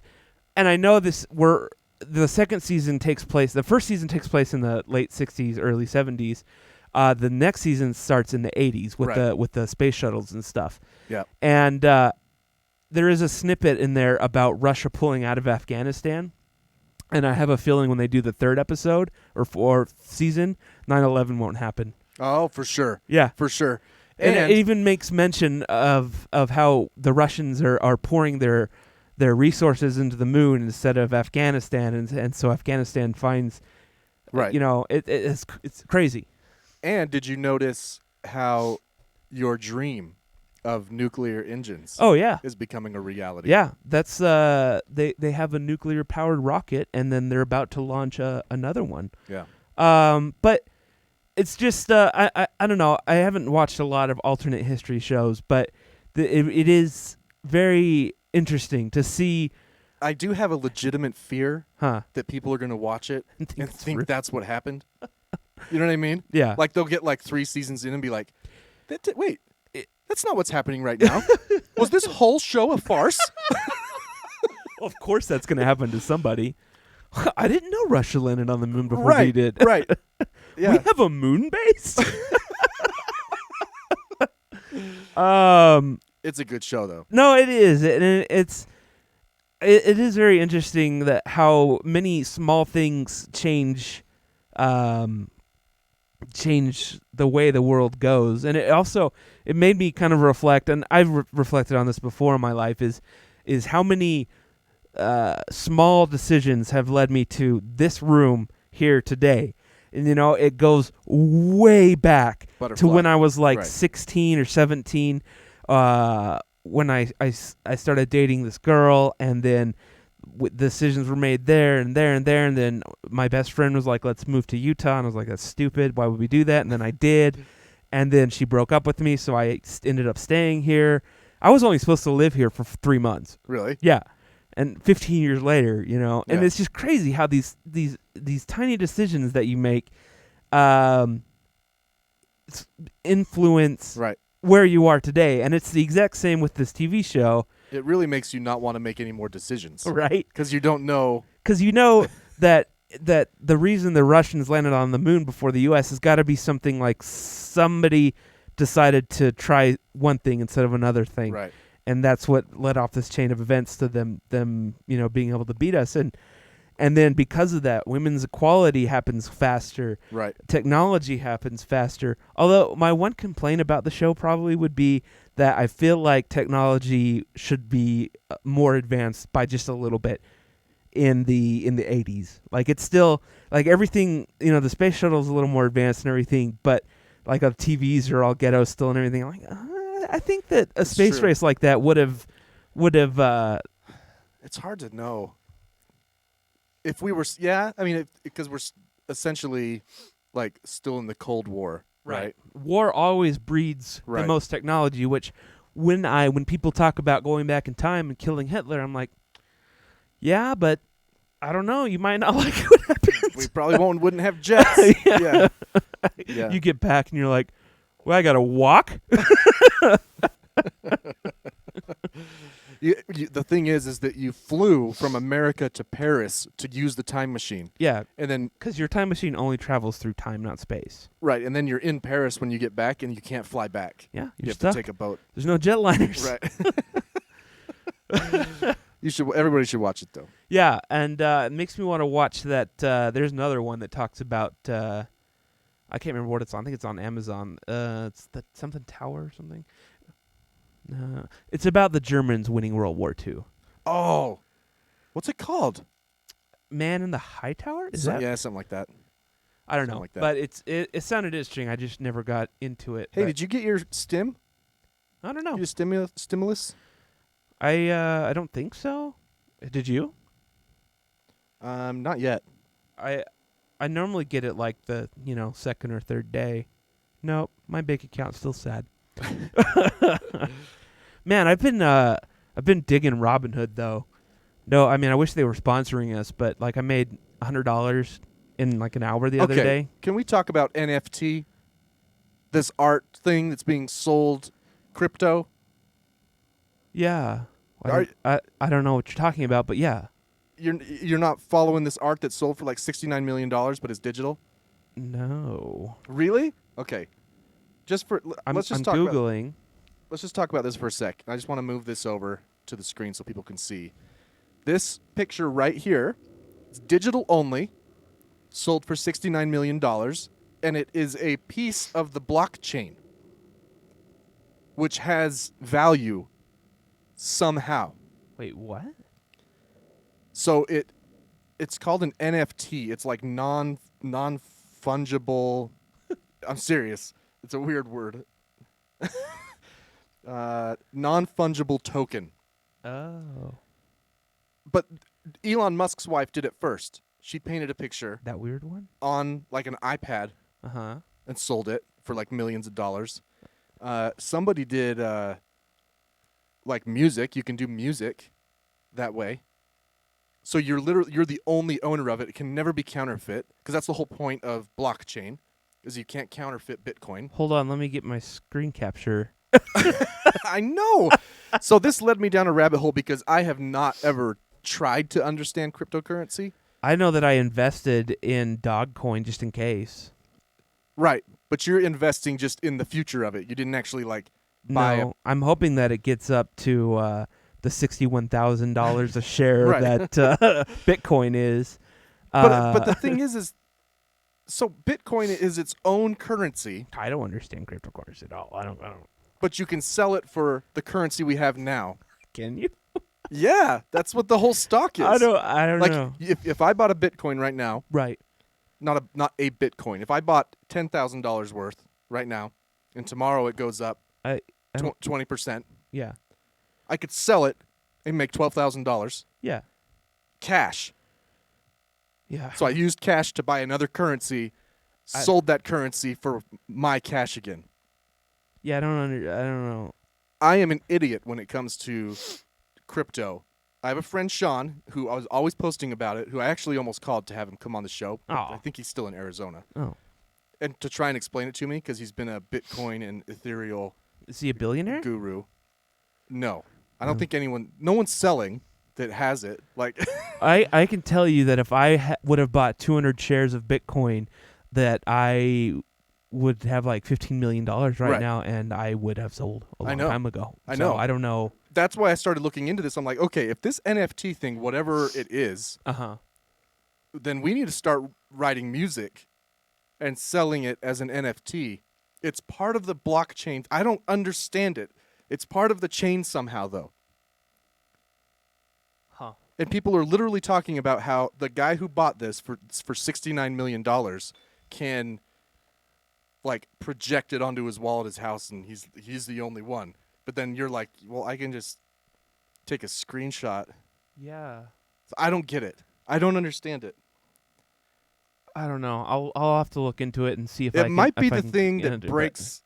I know the second season takes place. The first season takes place in the late '60s, early '70s. The next season starts in the '80s with the space shuttles and stuff. Yeah. And there is a snippet in there about Russia pulling out of Afghanistan. And I have a feeling when they do the third episode or fourth season, 9/11 won't happen. Oh, for sure. Yeah. For sure. And it even makes mention of how the Russians are pouring their their resources into the moon instead of Afghanistan, and so Afghanistan finds, Right. it's crazy. And did you notice how your dream of nuclear engines Oh yeah, is becoming a reality? yeah. That's they have a nuclear powered rocket, and then they're about to launch another one. Yeah. But it's just I don't know. I haven't watched a lot of alternate history shows, but it is very interesting to see. I do have a legitimate fear Huh? that people are going to watch it and it's think real. that's what happened. You know what I mean? Yeah. Like they'll get like 3 seasons in and be like, wait, that's not what's happening right now. Was this whole show a farce? Well, of course that's going to happen to somebody. I didn't know Russia landed on the moon before right. we did. Right. Yeah. We have a moon base. It's a good show though. No, it is, and it is very interesting that how many small things change the way the world goes, and it made me kind of reflect, and I've reflected on this before in my life, is how many small decisions have led me to this room here today. And it goes way back to when I was like 16 or 17, when I started dating this girl, and then decisions were made there and there and there, and then my best friend was like, let's move to Utah, and I was like, that's stupid, why would we do that? And then I did, and then she broke up with me, so I ended up staying here. I was only supposed to live here for 3 months. Really? Yeah. And 15 years later, and Yeah. it's just crazy how these tiny decisions that you make influence Right. where you are today. And it's the exact same with this TV show. It really makes you not want to make any more decisions. Right? Because you don't know. Because that the reason the Russians landed on the moon before the U.S. has got to be something like somebody decided to try one thing instead of another thing. Right. And that's what led off this chain of events to them being able to beat us. And then because of that, women's equality happens faster. Right. Technology happens faster. Although my one complaint about the show probably would be that I feel like technology should be more advanced by just a little bit in the 80s. Like it's still like everything, the space shuttle is a little more advanced and everything, but like the TVs are all ghetto still and everything. I'm like, I think that a space race like that would have. It's hard to know. If we were, yeah, I mean, because we're essentially like still in the Cold War, right? War always breeds the Right. most technology. Which, when people talk about going back in time and killing Hitler, I'm like, yeah, but I don't know. You might not like what happens. We probably wouldn't have jets. Yeah. Yeah. You get back and you're like, well, I gotta walk. The thing is that you flew from America to Paris to use the time machine. Yeah, And then, because your time machine only travels through time, not space. right, and then you're in Paris when you get back and you can't fly back. Yeah, You you're have stuck. to take a boat. There's no jetliners. Right. Everybody should watch it though. Yeah, and it makes me want to watch that. There's another one that talks about. I can't remember what it's on. I think it's on Amazon. It's the something Tower or something. It's about the Germans winning World War II. Oh. What's it called? Man in the High Tower? Is that? Yeah, something like that. I don't something know. like that. But it sounded interesting. I just never got into it. Hey, but did you get your stim? I don't know. Your stimulus? I don't think so. Did you? Not yet. I normally get it like the second or third day. Nope, my bank account's still sad. Man, I've been digging Robinhood though. No, I mean I wish they were sponsoring us, but like I made $100 in like an hour the other day. Can we talk about NFT? This art thing that's being sold crypto? Yeah, I don't know what you're talking about, but yeah. You're not following this art that's sold for like $69 million, but it's digital? No. Really? Okay. Let's just talk Googling. Let's just talk about this for a sec. I just want to move this over to the screen so people can see. This picture right here, it's digital only, sold for $69 million, and it is a piece of the blockchain, which has value somehow. Wait, what? So it's called an NFT. It's like non-fungible. I'm serious. It's a weird word. Non-fungible token. Oh. But Elon Musk's wife did it first. She painted a picture That weird one? on like an iPad Uh-huh. and sold it for like millions of dollars. Somebody did like music. You can do music that way. So you're the only owner of it. It can never be counterfeit because that's the whole point of blockchain, is you can't counterfeit Bitcoin. Hold on, let me get my screen capture. I know. So this led me down a rabbit hole because I have not ever tried to understand cryptocurrency. I know that I invested in Dogecoin just in case. Right, but you're investing just in the future of it. You didn't actually like buy No, I'm hoping that it gets up to the $61,000 a share Right. that Bitcoin is. But the thing is so Bitcoin is its own currency, I don't understand cryptocurrency at all. I don't. but you can sell it for the currency we have now. Can you? Yeah, that's what the whole stock is. I don't like know. if I bought a Bitcoin right now, Right. not a Bitcoin. If I bought $10,000 worth right now, and tomorrow it goes up I don't- 20%, yeah. I could sell it and make $12,000 Yeah. cash. Yeah. So I used cash to buy another currency, sold that currency for my cash again. Yeah, I don't know. I am an idiot when it comes to crypto. I have a friend, Sean, who I was always posting about it, who I actually almost called to have him come on the show. But Aw. I think he's still in Arizona. Oh. And to try and explain it to me, because he's been a Bitcoin and ethereal Is he a billionaire? guru. No. I don't think no one's selling that has it. Like, I can tell you that if I would have bought 200 shares of Bitcoin, that I would have like $15 million right now, and I would have sold a long time ago. I know. So I don't know. that's why I started looking into this. I'm like, okay, if this NFT thing, whatever it is, then we need to start writing music and selling it as an NFT. It's part of the blockchain. I don't understand it. It's part of the chain somehow, though. Huh. And people are literally talking about how the guy who bought this for $69 million can, like, project it onto his wall at his house, and he's the only one. But then you're like, well, I can just take a screenshot. Yeah. I don't get it. I don't understand it. I don't know. I'll have to look into it and see if It I can, might be if I the can thing get that into it. breaks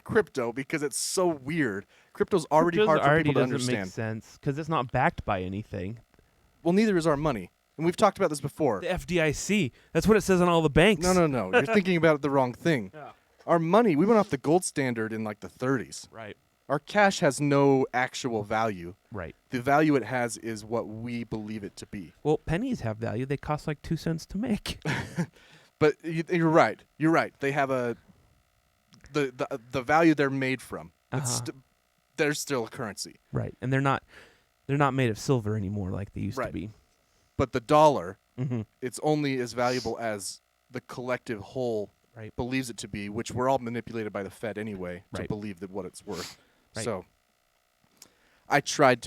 crypto because it's so weird. Crypto's already Crypto's hard for already people to doesn't understand. make sense because it's not backed by anything. Well, neither is our money. And we've talked about this before. The FDIC. That's what it says on all the banks. No. You're thinking about it the wrong thing. Yeah. Our money, we went off the gold standard in like the 30s. Right. Our cash has no actual value. Right. The value it has is what we believe it to be. Well, pennies have value. They cost like 2 cents to make. But you're right. You're right. They have the value they're made from. They're still a currency. Right. And they're not made of silver anymore like they used to be. But the dollar, Mm-hmm. it's only as valuable as the collective whole believes it to be, which we're all manipulated by the Fed anyway to believe that what it's worth. Right. So I tried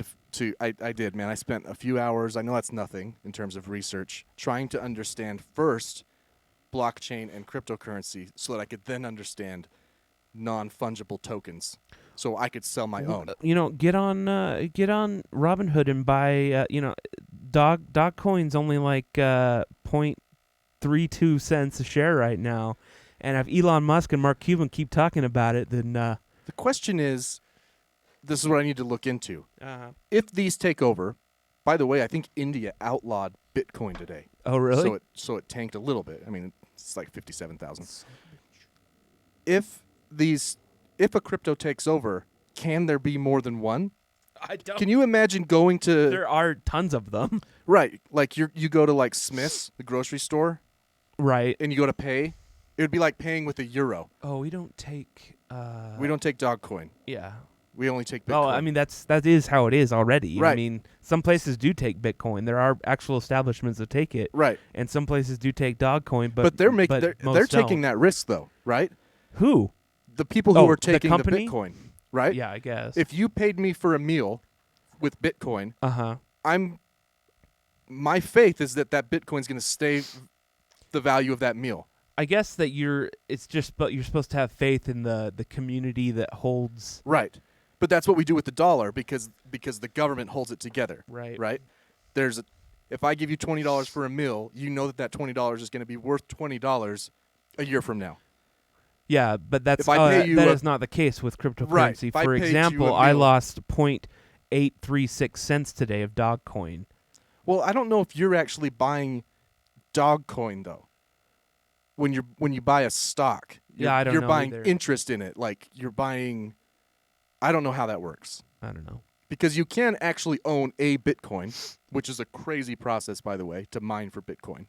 I did, man. I spent a few hours, I know that's nothing in terms of research, trying to understand first blockchain and cryptocurrency so that I could then understand non-fungible tokens so I could sell my own. Get on Robinhood and buy dog coin's only like 0.32 cents a share right now. And if Elon Musk and Mark Cuban keep talking about it, then the question is, this is what I need to look into. If these take over, by the way, I think India outlawed Bitcoin today. Oh, really? So it tanked a little bit. I mean, it's like 57,000. If a crypto takes over, can there be more than one? I don't. Can you imagine going to There are tons of them. right? Like you go to like Smith's, the grocery store, Right. and you go to pay. It would be like paying with a euro. Oh, we don't take. We don't take Dogecoin. Yeah. We only take Bitcoin. Well, I mean that is how it is already. Right. I mean, some places do take Bitcoin. There are actual establishments that take it. Right. And some places do take Dogecoin, But they're most taking don't. that risk though, right? Who? The people who Oh, are the taking the company? Bitcoin, right? Yeah, I guess. If you paid me for a meal with Bitcoin, Uh-huh. I'm my faith is that Bitcoin's going to stay the value of that meal. I guess that you're supposed to have faith in the community that holds. Right. But that's what we do with the dollar because the government holds it together. Right. Right? If I give you $20 for a meal, you know that $20 is going to be worth $20 a year from now. Yeah, but that's If I pay you that a- is not the case with cryptocurrency. Right. If I For paid you example, a I meal- lost 0.836 cents today of Dogcoin. Well, I don't know if you're actually buying Dogcoin though. When you buy a stock, I don't you're know buying either. interest in it. Like you're buying. I don't know how that works I don't know. because you can actually own a Bitcoin, which is a crazy process, by the way, to mine for Bitcoin.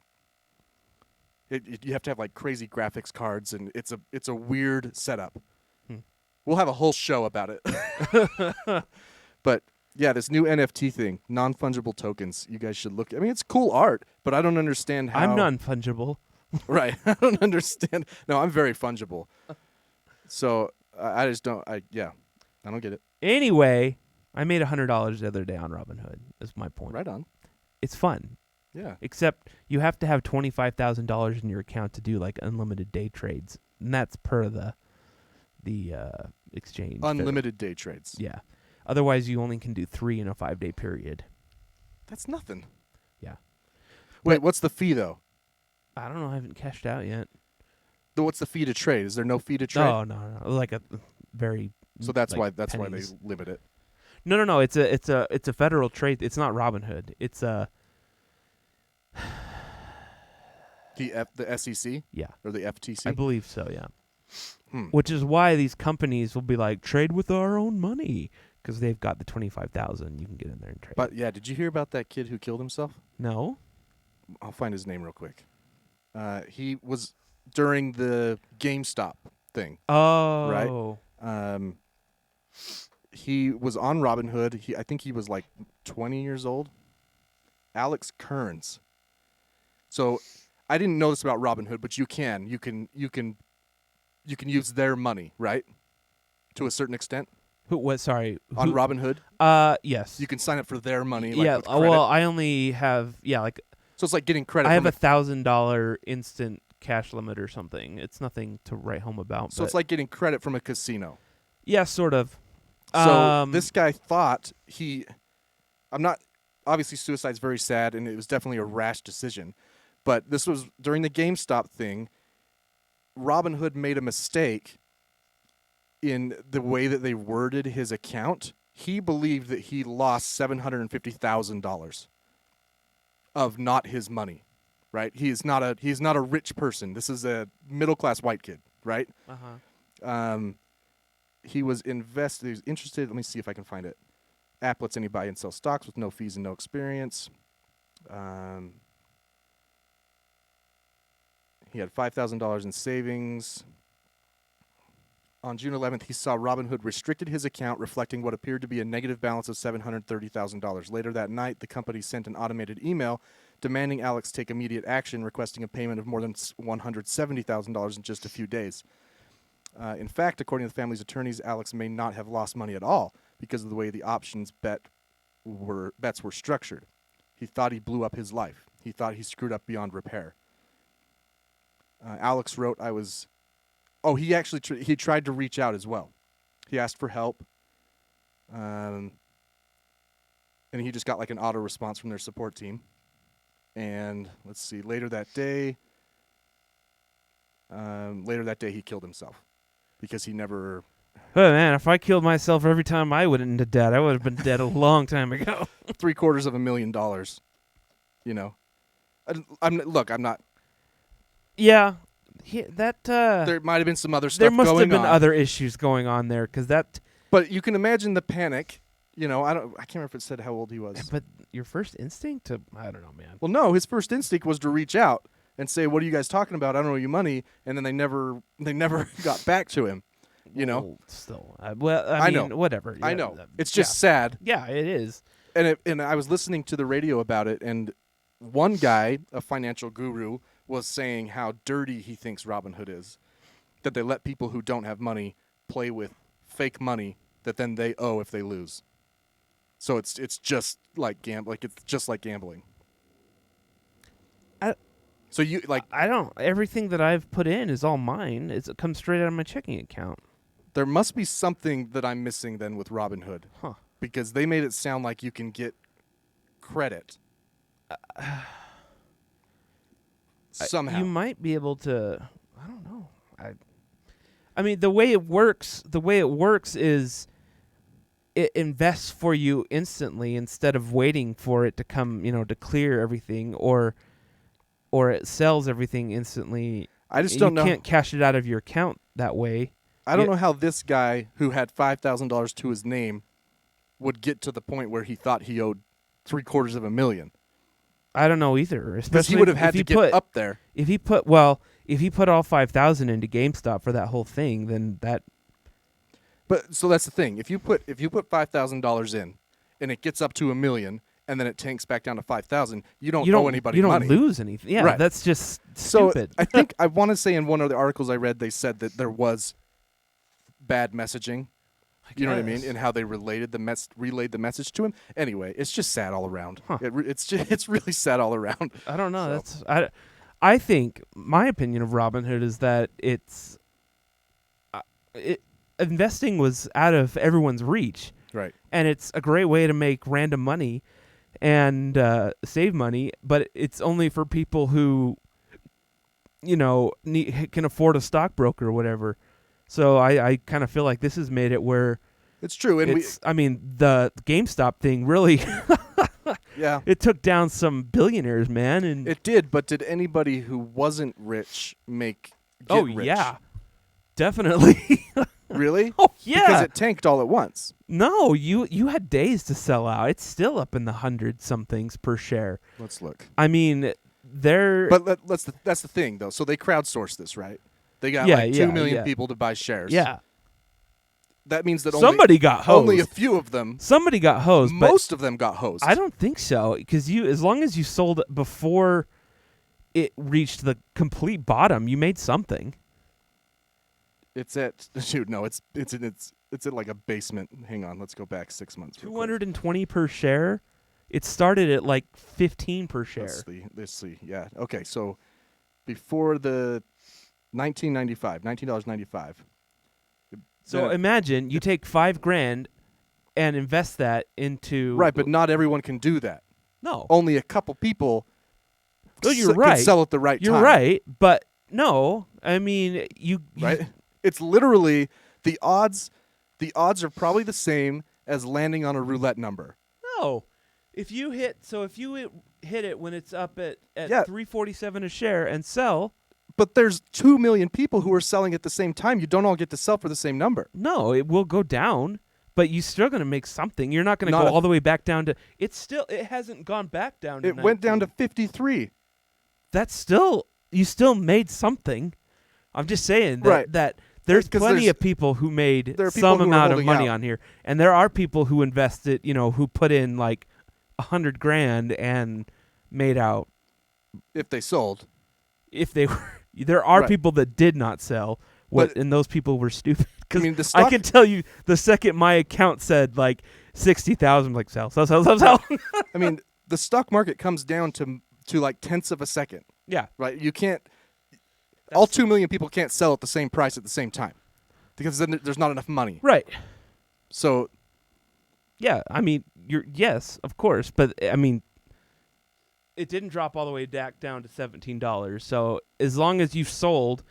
You have to have like crazy graphics cards, and it's a weird setup. We'll have a whole show about it. But yeah, this new NFT thing, non-fungible tokens. You guys should look. I mean, it's cool art, but I don't understand how. I'm non-fungible. Right. I don't understand. No, I'm very fungible. So I just don't. I don't get it. Anyway, I made $100 the other day on Robinhood. Is my point. Right on. It's fun. Yeah. Except you have to have $25,000 in your account to do like unlimited day trades, and that's per the exchange. Unlimited day trades. Yeah. Otherwise, you only can do 3 in a 5-day period. That's nothing. Yeah. Wait, what's the fee though? I don't know. I haven't cashed out yet. What's the fee to trade? Is there no fee to trade? No. Like a very. So that's like why they pennies. limit it. No. It's a federal trade. It's not Robinhood. It's a. The SEC Yeah. or the FTC. I believe so. Yeah. Which is why these companies will be like, trade with our own money, because they've got the 25,000. You can get in there and trade. But yeah, did you hear about that kid who killed himself? No. I'll find his name real quick. He was during the GameStop thing. Oh. Right. He was on Robinhood. I think he was like 20 years old. Alex Kearns. So I didn't know this about Robinhood, but you can use their money, right? To a certain extent. Who? What? Sorry. On Robinhood, Yes. you can sign up for their money. Like, yeah. with credit. Well, I only have like So it's like getting credit. I have from $1,000 instant cash limit or something. It's nothing to write home about. So but it's like getting credit from a casino. yeah, sort of. So this guy thought obviously suicide's very sad, and it was definitely a rash decision. But this was during the GameStop thing. Robinhood made a mistake in the way that they worded his account. He believed that he lost $750,000 of not his money, right? He's not a rich person. This is a middle-class white kid, right? He was interested. Let me see if I can find it. App lets anybody buy and sell stocks with no fees and no experience. He had $5,000 in savings. On June 11th, he saw Robinhood restricted his account, reflecting what appeared to be a negative balance of $730,000. Later that night, the company sent an automated email demanding Alex take immediate action, requesting a payment of more than $170,000 in just a few days. In fact, according to the family's attorneys, Alex may not have lost money at all because of the way the options bets were structured. He thought he blew up his life. He thought he screwed up beyond repair. Alex wrote, he actually he tried to reach out as well. He asked for help, and he just got like an auto response from their support team. And let's see, later that day, he killed himself because he never. Oh man, if I killed myself every time I went into debt, I would have been dead a long time ago. $750,000. You know, I'm not. Yeah, There might have been some other stuff there must going have been on. other issues going on there, because that. But you can imagine the panic. You know, I can't remember if it said how old he was. But your first instinct I don't know, man. Well, no, his first instinct was to reach out and say, "What are you guys talking about? I don't owe you money." And then they never got back to him. You know. Well, still, I mean, know. Whatever. I Yeah, know. It's just sad. Yeah, it is. And I was listening to the radio about it, and one guy, a financial guru, was saying how dirty he thinks Robinhood is. That they let people who don't have money play with fake money that then they owe if they lose. So it's just like it's just like gambling. So you like I don't. Everything that I've put in is all mine. It comes straight out of my checking account. there must be something that I'm missing then with Robinhood. Huh. Because they made it sound like you can get credit. Somehow. You might be able to. I don't know. I mean, the way it works is it invests for you instantly instead of waiting for it to come, to clear everything, or it sells everything instantly. I just don't know. You can't cash it out of your account that way. I don't know how this guy who had $5,000 to his name would get to the point where he thought he owed $750,000. I don't know either. Because Especially he would have had if to he get put, up there. If he put all 5,000 into GameStop for that whole thing, then that. But so that's the thing. If you put $5,000 in, and it gets up to $1 million, and then it tanks back down to 5,000, you don't owe anybody You don't money. lose anything. Yeah, Right. that's just So stupid. I think I want to say in one of the articles I read, they said that there was bad messaging. You know what I mean? guess. And how they relayed the message to him. Anyway, it's just sad all around. Huh. It's really sad all around. I don't know. So. I think my opinion of Robinhood is that investing was out of everyone's reach, Right. and it's a great way to make random money and save money. But it's only for people who, can afford a stockbroker or whatever. So I kind of feel like this has made it where It's true. And the GameStop thing really yeah. it took down some billionaires, man. And It did, but did anybody who wasn't rich get rich? yeah, definitely. Really? Oh yeah. Because it tanked all at once. No, you had days to sell out. It's still up in the 100-somethings per share. Let's look. I mean, they're But that's the thing, though. So they crowdsourced this, right? They got 2 million people to buy shares. yeah. That means that Somebody got hosed. only a few of them. Somebody got hosed. But Most of them got hosed. I don't think so, because as long as you sold it before it reached the complete bottom, you made something. It's at it's at like a basement. Hang on, let's go back 6 months. real quick. 220 per share. It started at like 15 per share. Let's see. Yeah. Okay. So before the $19.95. So imagine you take $5,000 and invest that into Right, but not everyone can do that. no. Only a couple people. You're can right. sell at the right You're time. right, but no. I mean, you Right. It's literally the odds. The odds are probably the same as landing on a roulette number. No. If you hit it when it's up at Yeah. $3.47 a share and sell, But there's 2 million people who are selling at the same time. You don't all get to sell for the same number. no, it will go down, but you're still going to make something. You're not going to Not go if- all the way back down to it hasn't gone back down to It went down to 19. 53. That's still you still made something. I'm just saying that Right. that there's 'Cause plenty there's- of people who made there are people some who are amount of holding money out. on here, and there are people who invested, who put in like $100,000 and made out If they sold. if they were. There are Right. people that did not sell, and those people were stupid. Because I mean, the I stock- can tell you, the second my account said like 60,000, like sell. I mean, the stock market comes down to like tenths of a second. Yeah, Right? You can't. All 2 million people can't sell at the same price at the same time, because then there's not enough money. right. So Yeah, I mean, yes, of course, but I mean, it didn't drop all the way back down to $17. So as long as you sold,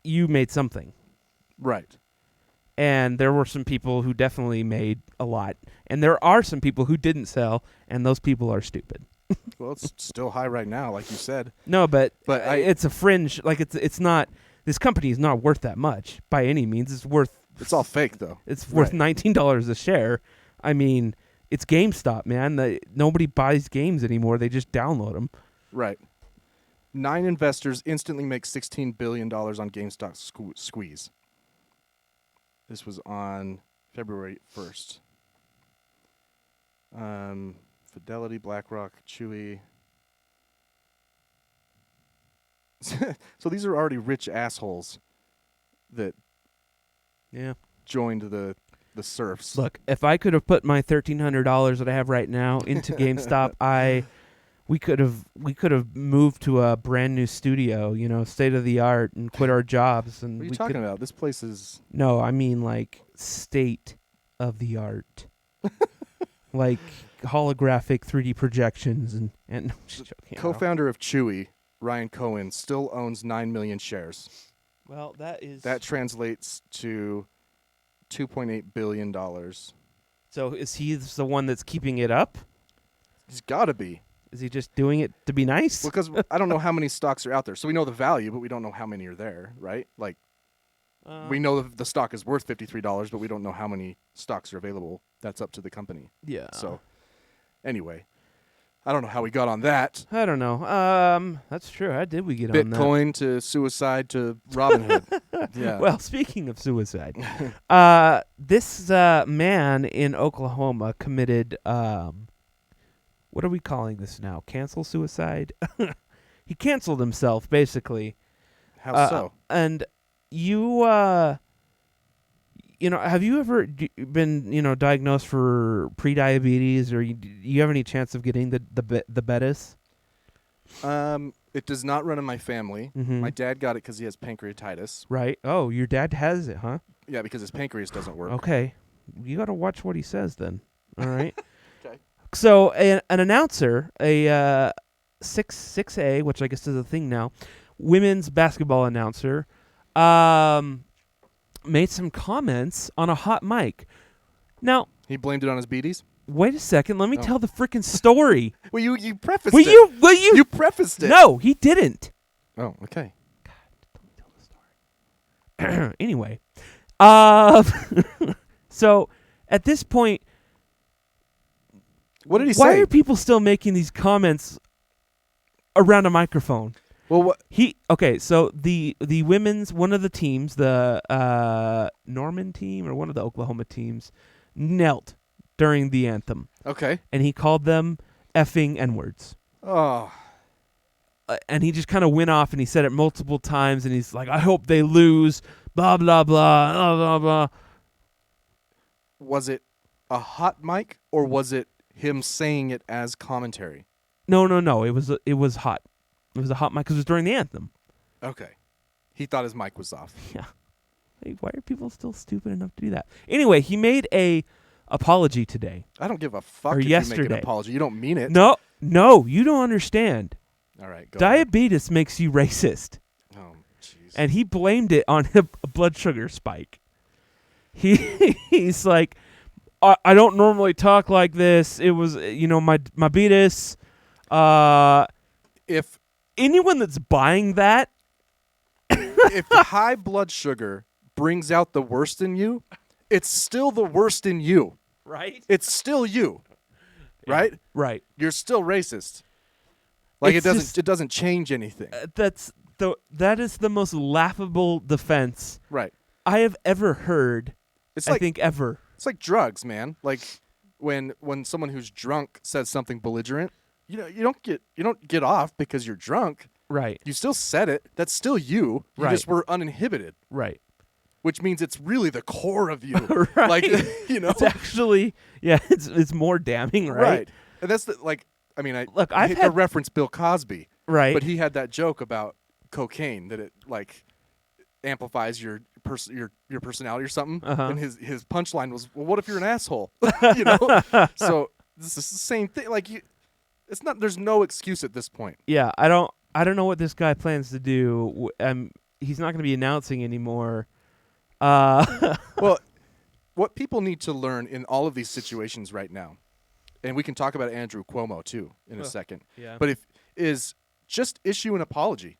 you made something. right. And there were some people who definitely made a lot, and there are some people who didn't sell, and those people are stupid. Well, it's still high right now, like you said. No, but But it's a fringe. Like it's not. This company is not worth that much by any means. It's worth. It's all fake, though. It's worth Right. $19 a share. I mean, it's GameStop, man. Nobody buys games anymore. They just download them. Right. 9 investors instantly make $16 billion on GameStop squeeze. This was on February 1st. Fidelity, BlackRock, Chewy. So these are already rich assholes that Yeah. joined the serfs. Look, if I could have put my $1,300 that I have right now into GameStop, I we could have moved to a brand new studio, state of the art, and quit our jobs. And What are you we talking could, about? This place is No, I mean like state of the art, like holographic 3D projections and I'm just joking. co-founder of Chewy, Ryan Cohen, still owns 9 million shares. Well, That translates to $2.8 billion. So is he the one that's keeping it up? He's got to be. Is he just doing it to be nice? Because I don't know how many stocks are out there. So we know the value, but we don't know how many are there, right? Like, we know the stock is worth $53, but we don't know how many stocks are available. That's up to the company. Yeah. So, anyway, I don't know how we got on that. I don't know. That's true. How did we get on that? Bitcoin to suicide to Robinhood. Yeah. Well, speaking of suicide, this man in Oklahoma committed, what are we calling this now? Cancel suicide? He canceled himself, basically. How so? And you, have you ever been, diagnosed for prediabetes, or you have any chance of getting the Betis? It does not run in my family. Mm-hmm. My dad got it because he has pancreatitis. Right. Oh, your dad has it, huh? Yeah, because his pancreas doesn't work. Okay. You got to watch what he says then. All right. Okay. So an announcer, a 6A, which I guess is a thing now, women's basketball announcer, made some comments on a hot mic. Now, He blamed it on his beaties? wait a second. Let me tell the freaking story. Well, you prefaced Will it. you? You prefaced it. No, he didn't. Oh, okay. Anyway, so at this point, What did he why say? are people still making these comments around a microphone? Well, what? So the women's, one of the teams, the Norman team or one of the Oklahoma teams, knelt during the anthem, Okay. and he called them effing N-words. Oh. And he just kind of went off and he said it multiple times, and he's like, I hope they lose, blah, blah, blah, blah, blah, blah. Was it a hot mic or was it him saying it as commentary? No. It was hot. It was a hot mic because it was during the anthem. Okay. He thought his mic was off. Yeah. Hey, why are people still stupid enough to do that? Anyway, he made a apology today. I don't give a fuck Or if you yesterday. make an apology. You don't mean it. No, you don't understand. All right, go ahead. Diabetes makes you racist. Oh, jeez. And he blamed it on a blood sugar spike. He's like, I don't normally talk like this. It was, my beatus. If Anyone that's buying that, if high blood sugar brings out the worst in you, it's still the worst in you. right? It's still you. Right? Right. You're still racist. Like It's it doesn't change anything. That is the most laughable defense Right. I have ever heard. It's I like think ever. It's like drugs, man. Like when someone who's drunk says something belligerent, you don't get off because you're drunk. Right. You still said it. That's still you. You Right. just were uninhibited, Right. which means it's really the core of you. Right. Like, It's actually, it's more damning, right? Right. And that's I hate to reference Bill Cosby, Right. but he had that joke about cocaine that it like amplifies your personality or something. Uh-huh. And his punchline was, "Well, what if you're an asshole?" So this is the same thing. Like it's not. There's no excuse at this point. Yeah, I don't know what this guy plans to do. He's not going to be announcing anymore. Well, what people need to learn in all of these situations right now, and we can talk about Andrew Cuomo too in a second. Yeah. But is just issue an apology.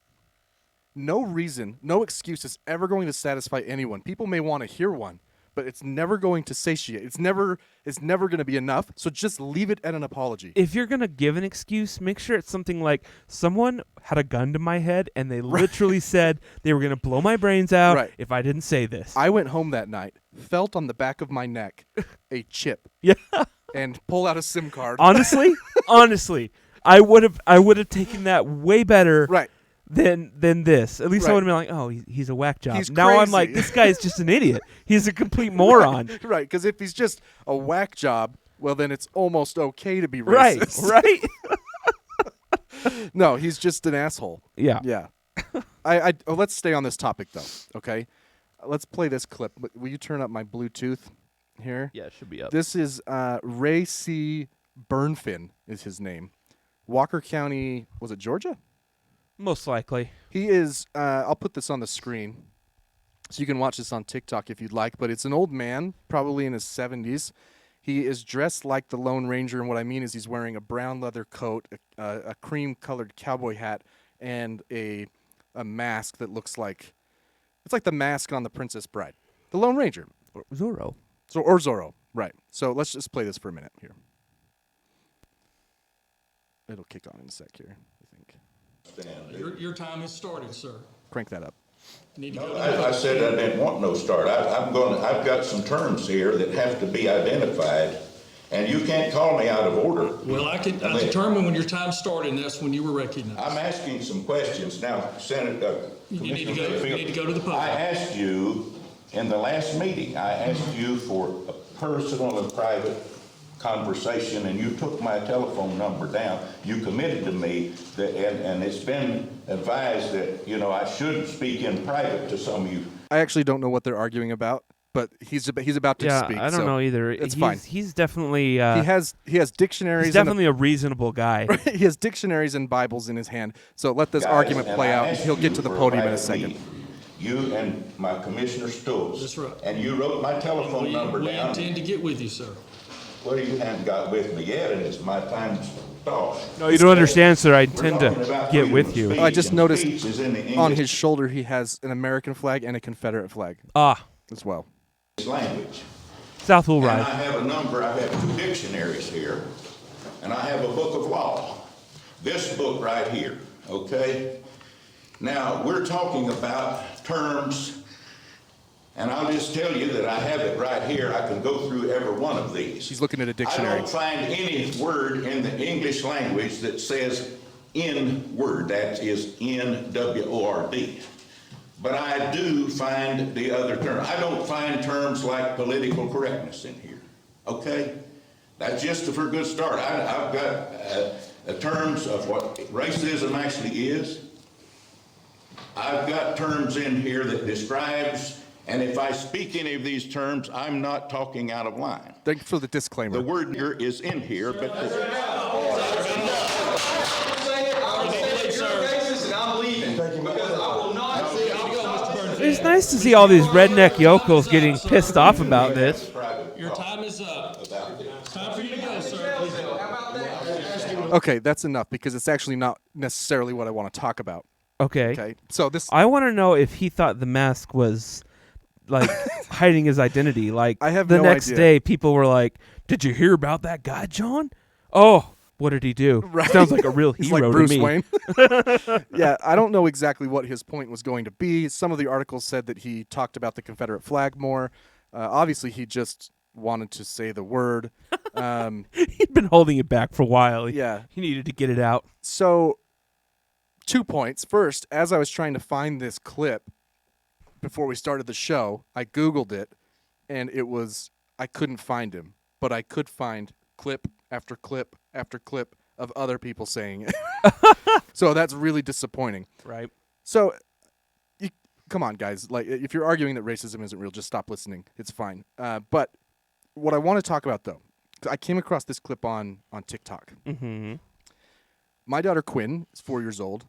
No reason, no excuse is ever going to satisfy anyone. People may want to hear one, but it's never going to satiate. It's never going to be enough. So just leave it at an apology. If you're going to give an excuse, make sure it's something like someone had a gun to my head and they literally said they were going to blow my brains out Right. if I didn't say this. I went home that night, felt on the back of my neck a chip, Yeah. and pulled out a SIM card. Honestly, I would have taken that way better. Right. Than this. At least I Right. would have been like, oh, he's a whack job. He's now I'm crazy. like, this guy's just an idiot. He's a complete moron. Right, because if he's just a whack job, well, then it's almost okay to be Right, racist. right. No, he's just an asshole. Yeah. Yeah. Let's stay on this topic though. Okay. Let's play this clip. Will you turn up my Bluetooth here? Yeah, it should be up. This is Ray C. Burnfin is his name. Walker County, was it Georgia? Most likely. He is, I'll put this on the screen so you can watch this on TikTok if you'd like, but it's an old man, probably in his 70s. He is dressed like the Lone Ranger, and what I mean is he's wearing a brown leather coat, a cream-colored cowboy hat, and a mask that looks like, it's like the mask on The Princess Bride. The Lone Ranger. Zorro. Or Zorro, right. So let's just play this for a minute here. It'll kick on in a sec here, I think. Your time has started, sir. Crank that up. Need to go. I said I didn't want no start. I've got some terms here that have to be identified, and you can't call me out of order. Well, I determine when your time started, and that's when you were recognized. I'm asking some questions now, Senator. You need to go to the podium. I asked you in the last meeting. I asked you for a personal and private conversation, and you took my telephone number down. You committed to me that, and it's been advised that I should speak in private to some of you. I actually don't know what they're arguing about, but he's about to speak. I don't know either. It's fine. He's definitely he has dictionaries. He's definitely a reasonable guy. He has dictionaries and Bibles in his hand. So let this argument play out. He'll get to the podium in a second. You and my Commissioner Stoltz. That's right. And you wrote my telephone number down. We intend to get with you, sir. Well, you haven't got with me yet, and it's my time to talk. No, you don't understand, sir. I intend to get with you. I just noticed on his shoulder he has an American flag and a Confederate flag. As well. Language. South will And ride. I have a number. I have 2 dictionaries here, and I have a book of law. This book right here. Okay. Now we're talking about terms. And I'll just tell you that I have it right here. I can go through every one of these. He's looking at a dictionary. I don't find any word in the English language that says N-word. That is N-W-O-R-D. But I do find the other term. I don't find terms like political correctness in here. Okay? That's just for a good start. I've got terms of what racism actually is. I've got terms in here that describes. And if I speak any of these terms, I'm not talking out of line. Thank you for the disclaimer. The word here is in here, but It's nice to see all these redneck yokels getting pissed off about this. Your time is up. It's time for you to go, sir. Okay, that's enough because it's actually not necessarily what I want to talk about. Okay. So this. I want to know if he thought the mask was like hiding his identity. Like I have the no next idea. day, people were like, "Did you hear about that guy, John? Oh, what did he do? Right. Sounds like a real He's hero like Bruce to me." Wayne. Yeah, I don't know exactly what his point was going to be. Some of the articles said that he talked about the Confederate flag more. Obviously, he just wanted to say the word. He'd been holding it back for a while. Yeah. He needed to get it out. So, 2 points. First, as I was trying to find this clip before we started the show, I Googled it, and I couldn't find him. But I could find clip after clip after clip of other people saying it. So that's really disappointing. Right. So, come on, guys. Like, if you're arguing that racism isn't real, just stop listening. It's fine. But what I want to talk about, though, I came across this clip on TikTok. Mm-hmm. My daughter Quinn is 4 years old.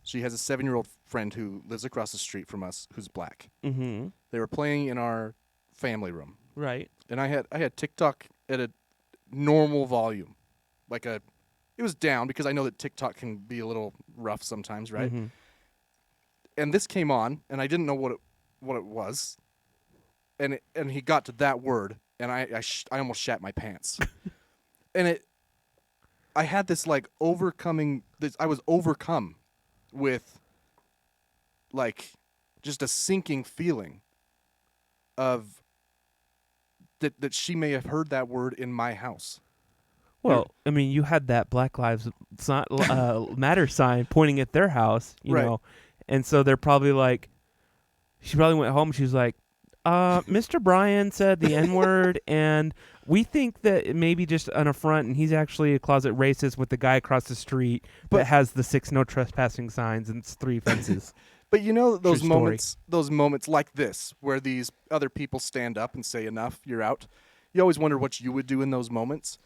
She has a 7-year-old friend who lives across the street from us who's black. Mm-hmm. They were playing in our family room. Right. And I had TikTok at a normal volume. It was down because I know that TikTok can be a little rough sometimes, right? Mm-hmm. And this came on, and I didn't know what it was. And he got to that word, and I almost shat my pants. And I had this I was overcome with just a sinking feeling of that she may have heard that word in my house. Well, I mean, you had that Black Lives Matter sign pointing at their house, you Right. know, and so they're probably like, she probably went home. She was like, Mr. Bryan said the N-word, and we think that it may be just an affront, and he's actually a closet racist with the guy across the street that has the 6 no trespassing signs and 3 fences. But you know those True story. moments like this, where these other people stand up and say, enough, you're out. You always wonder what you would do in those moments.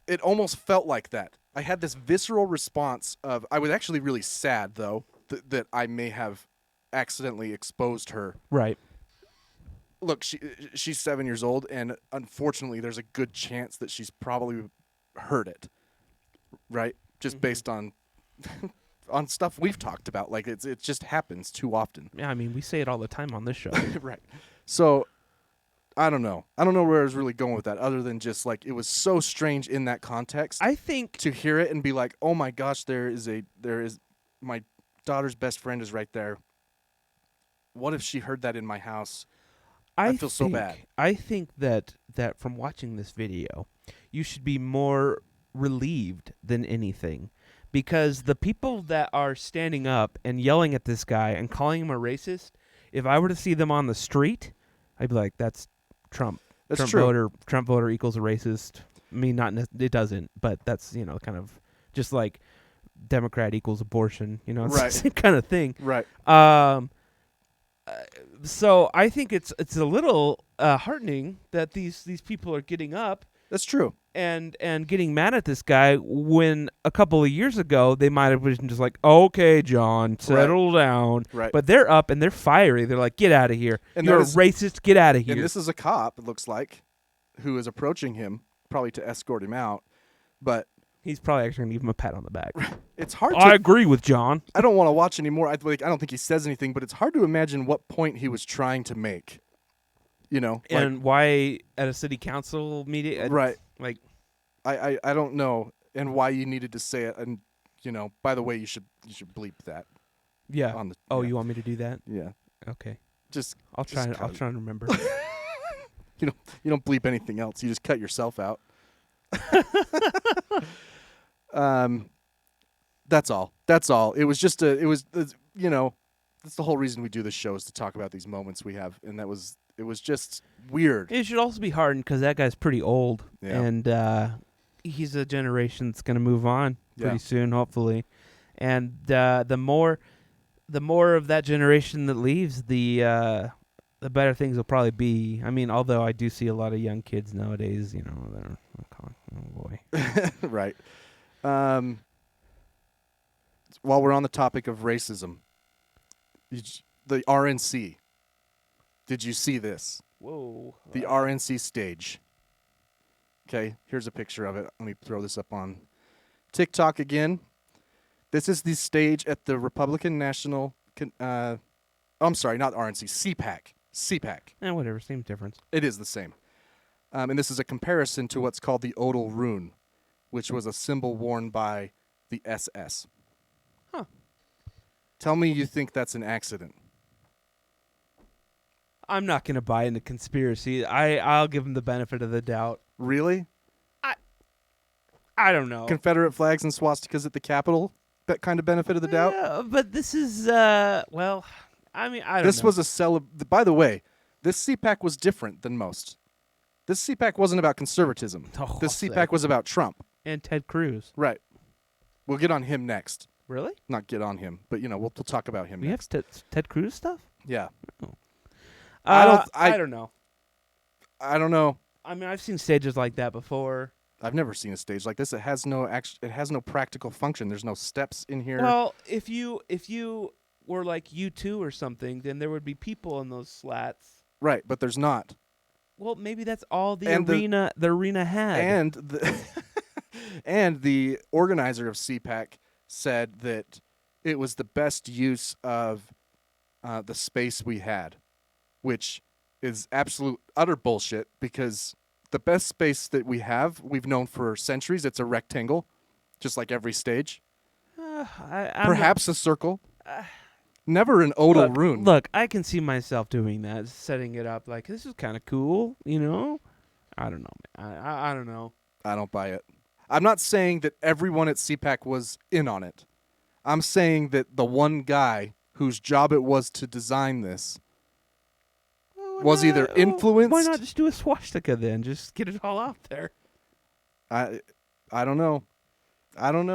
It almost felt like that. I had this visceral response of, I was actually really sad, though, that I may have accidentally exposed her. Right. Look, she's 7 years old, and unfortunately, there's a good chance that she's probably heard it, right? Just based on on stuff we've talked about. Like, it just happens too often. Yeah, I mean, we say it all the time on this show. Right. So, I don't know. I don't know where I was really going with that, other than just, like, it was so strange in that context. I think to hear it and be like, oh my gosh, there is my daughter's best friend is right there. What if she heard that in my house? I feel so bad. I think that from watching this video, you should be more relieved than anything, because the people that are standing up and yelling at this guy and calling him a racist, if I were to see them on the street, I'd be like, that's Trump. That's Trump true. voter. Trump voter equals a racist. I mean, it doesn't, but that's, kind of just like Democrat equals abortion. It's Right. the same kind of thing. Right. So I think it's a little heartening that these people are getting up. That's true. And getting mad at this guy when a couple of years ago they might have been just like, okay, John, settle down. Right. But they're up and they're fiery. They're like, get out of here. And You're a that is- racist. Get out of here. And this is a cop, it looks like, who is approaching him, probably to escort him out. But he's probably actually going to give him a pat on the back. it's hard I to... agree with John. I don't want to watch anymore. I don't think he says anything, but it's hard to imagine what point he was trying to make. And why at a city council meeting? Right. Like, I don't know, and why you needed to say it. And by the way, you should bleep that. yeah. Yeah. You want me to do that? Yeah. Okay. I'll try and remember. You don't bleep anything else. You just cut yourself out. That's all. It was just that's the whole reason we do this show, is to talk about these moments we have, and it was just weird. It should also be hardened because that guy's pretty old, Yeah. and he's a generation that's going to move on pretty Yeah. soon, hopefully. And the more of that generation that leaves, the better things will probably be. I mean, although I do see a lot of young kids nowadays, they're oh boy. Right. While we're on the topic of racism, the RNC. Did you see this? Whoa. The RNC stage. Okay, here's a picture of it. Let me throw this up on TikTok again. This is the stage at the Republican National... I'm sorry, not RNC, CPAC. CPAC. Whatever, same difference. It is the same. And this is a comparison to what's called the Odal Rune, which was a symbol worn by the SS. Huh. Tell me you think that's an accident. I'm not going to buy into conspiracy. I'll give him the benefit of the doubt. Really? I don't know. Confederate flags and swastikas at the Capitol? That kind of benefit of the doubt? Yeah, but this is, I mean, I don't know. This was a By the way, this CPAC was different than most. This CPAC wasn't about conservatism. Oh, This CPAC was about Trump. And Ted Cruz. Right. We'll get on him next. Really? Not get on him, but we'll talk about him We next. have Ted Cruz stuff? Yeah. I don't know. I don't know. I mean, I've seen stages like that before. I've never seen a stage like this. It has no practical function. There's no steps in here. Well, if you were like U2 or something, then there would be people in those slats. Right, but there's not. Well, maybe that's all the And arena had. And the organizer of CPAC said that it was the best use of the space we had, which is absolute utter bullshit, because the best space that we have, we've known for centuries. It's a rectangle, just like every stage. Perhaps a circle. Never an Odal Rune. Look, I can see myself doing that, setting it up like, this is kind of cool, I don't know, man. I don't know. I don't buy it. I'm not saying that everyone at CPAC was in on it. I'm saying that the one guy whose job it was to design this was either influenced. Why not just do a swastika then? Just get it all out there. I don't know. I'm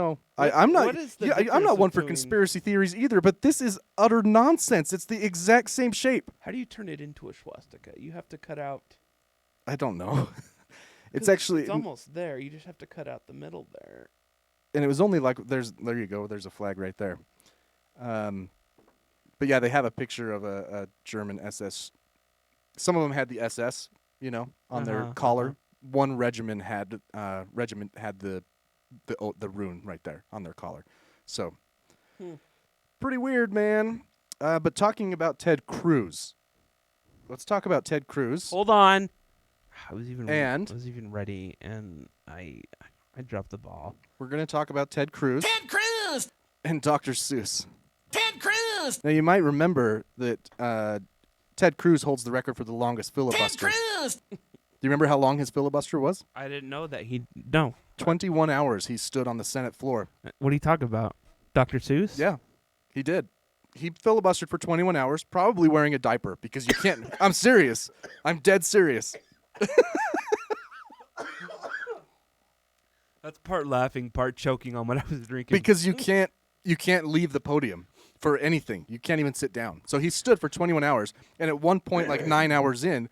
not. what is the Yeah, I'm difference not one for between- conspiracy theories either. But this is utter nonsense. It's the exact same shape. How do you turn it into a swastika? You have to cut out. I don't know. It's 'cause actually, it's almost there. You just have to cut out the middle there. and it was only like there you go. There's a flag right there. But yeah, they have a picture of a German SS. Some of them had the SS, on their collar. One regiment had the rune right there on their collar. So pretty weird, man. But talking about Ted Cruz, let's talk about Ted Cruz. Hold on. I was even ready, and I dropped the ball. We're gonna talk about Ted Cruz. Ted Cruz! And Dr. Seuss. Ted Cruz! Now you might remember that Ted Cruz holds the record for the longest filibuster. Ted Cruz! Do you remember how long his filibuster was? I didn't know that no. 21 hours he stood on the Senate floor. What are you talking about? Dr. Seuss? Yeah, he did. He filibustered for 21 hours, probably wearing a diaper because you can't. I'm serious. I'm dead serious. That's part laughing, part choking on what I was drinking. Because you can't leave the podium for anything. You can't even sit down. So he stood for 21 hours, and at one point, like 9 hours in,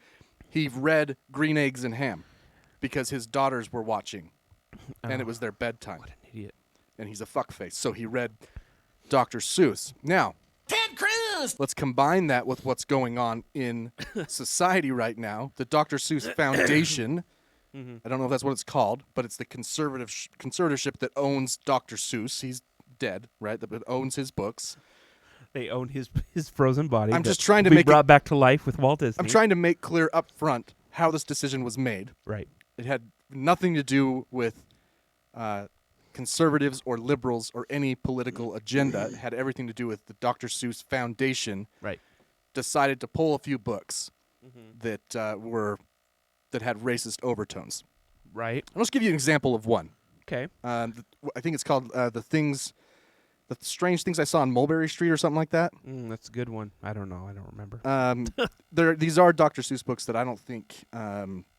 he read Green Eggs and Ham because his daughters were watching, and it was their bedtime. What an idiot. And he's a fuckface, so he read Dr. Seuss. Now, Ted Cruz! let's combine that with what's going on in society right now. The Dr. Seuss Foundation. I don't know if that's what it's called, but it's the conservatorship that owns Dr. Seuss. He's dead, right? That owns his books. They own his frozen body. I'm that just trying to we make brought back to life with Walt Disney. I'm trying to make clear up front how this decision was made. Right. It had nothing to do with conservatives or liberals or any political agenda. It had everything to do with the Dr. Seuss Foundation. Right. Decided to pull a few books that had racist overtones. Right. I'll just give you an example of one. Okay. I think it's called the Strange Things I Saw on Mulberry Street or something like that. That's a good one. I don't know. I don't remember. These are Dr. Seuss books that I don't think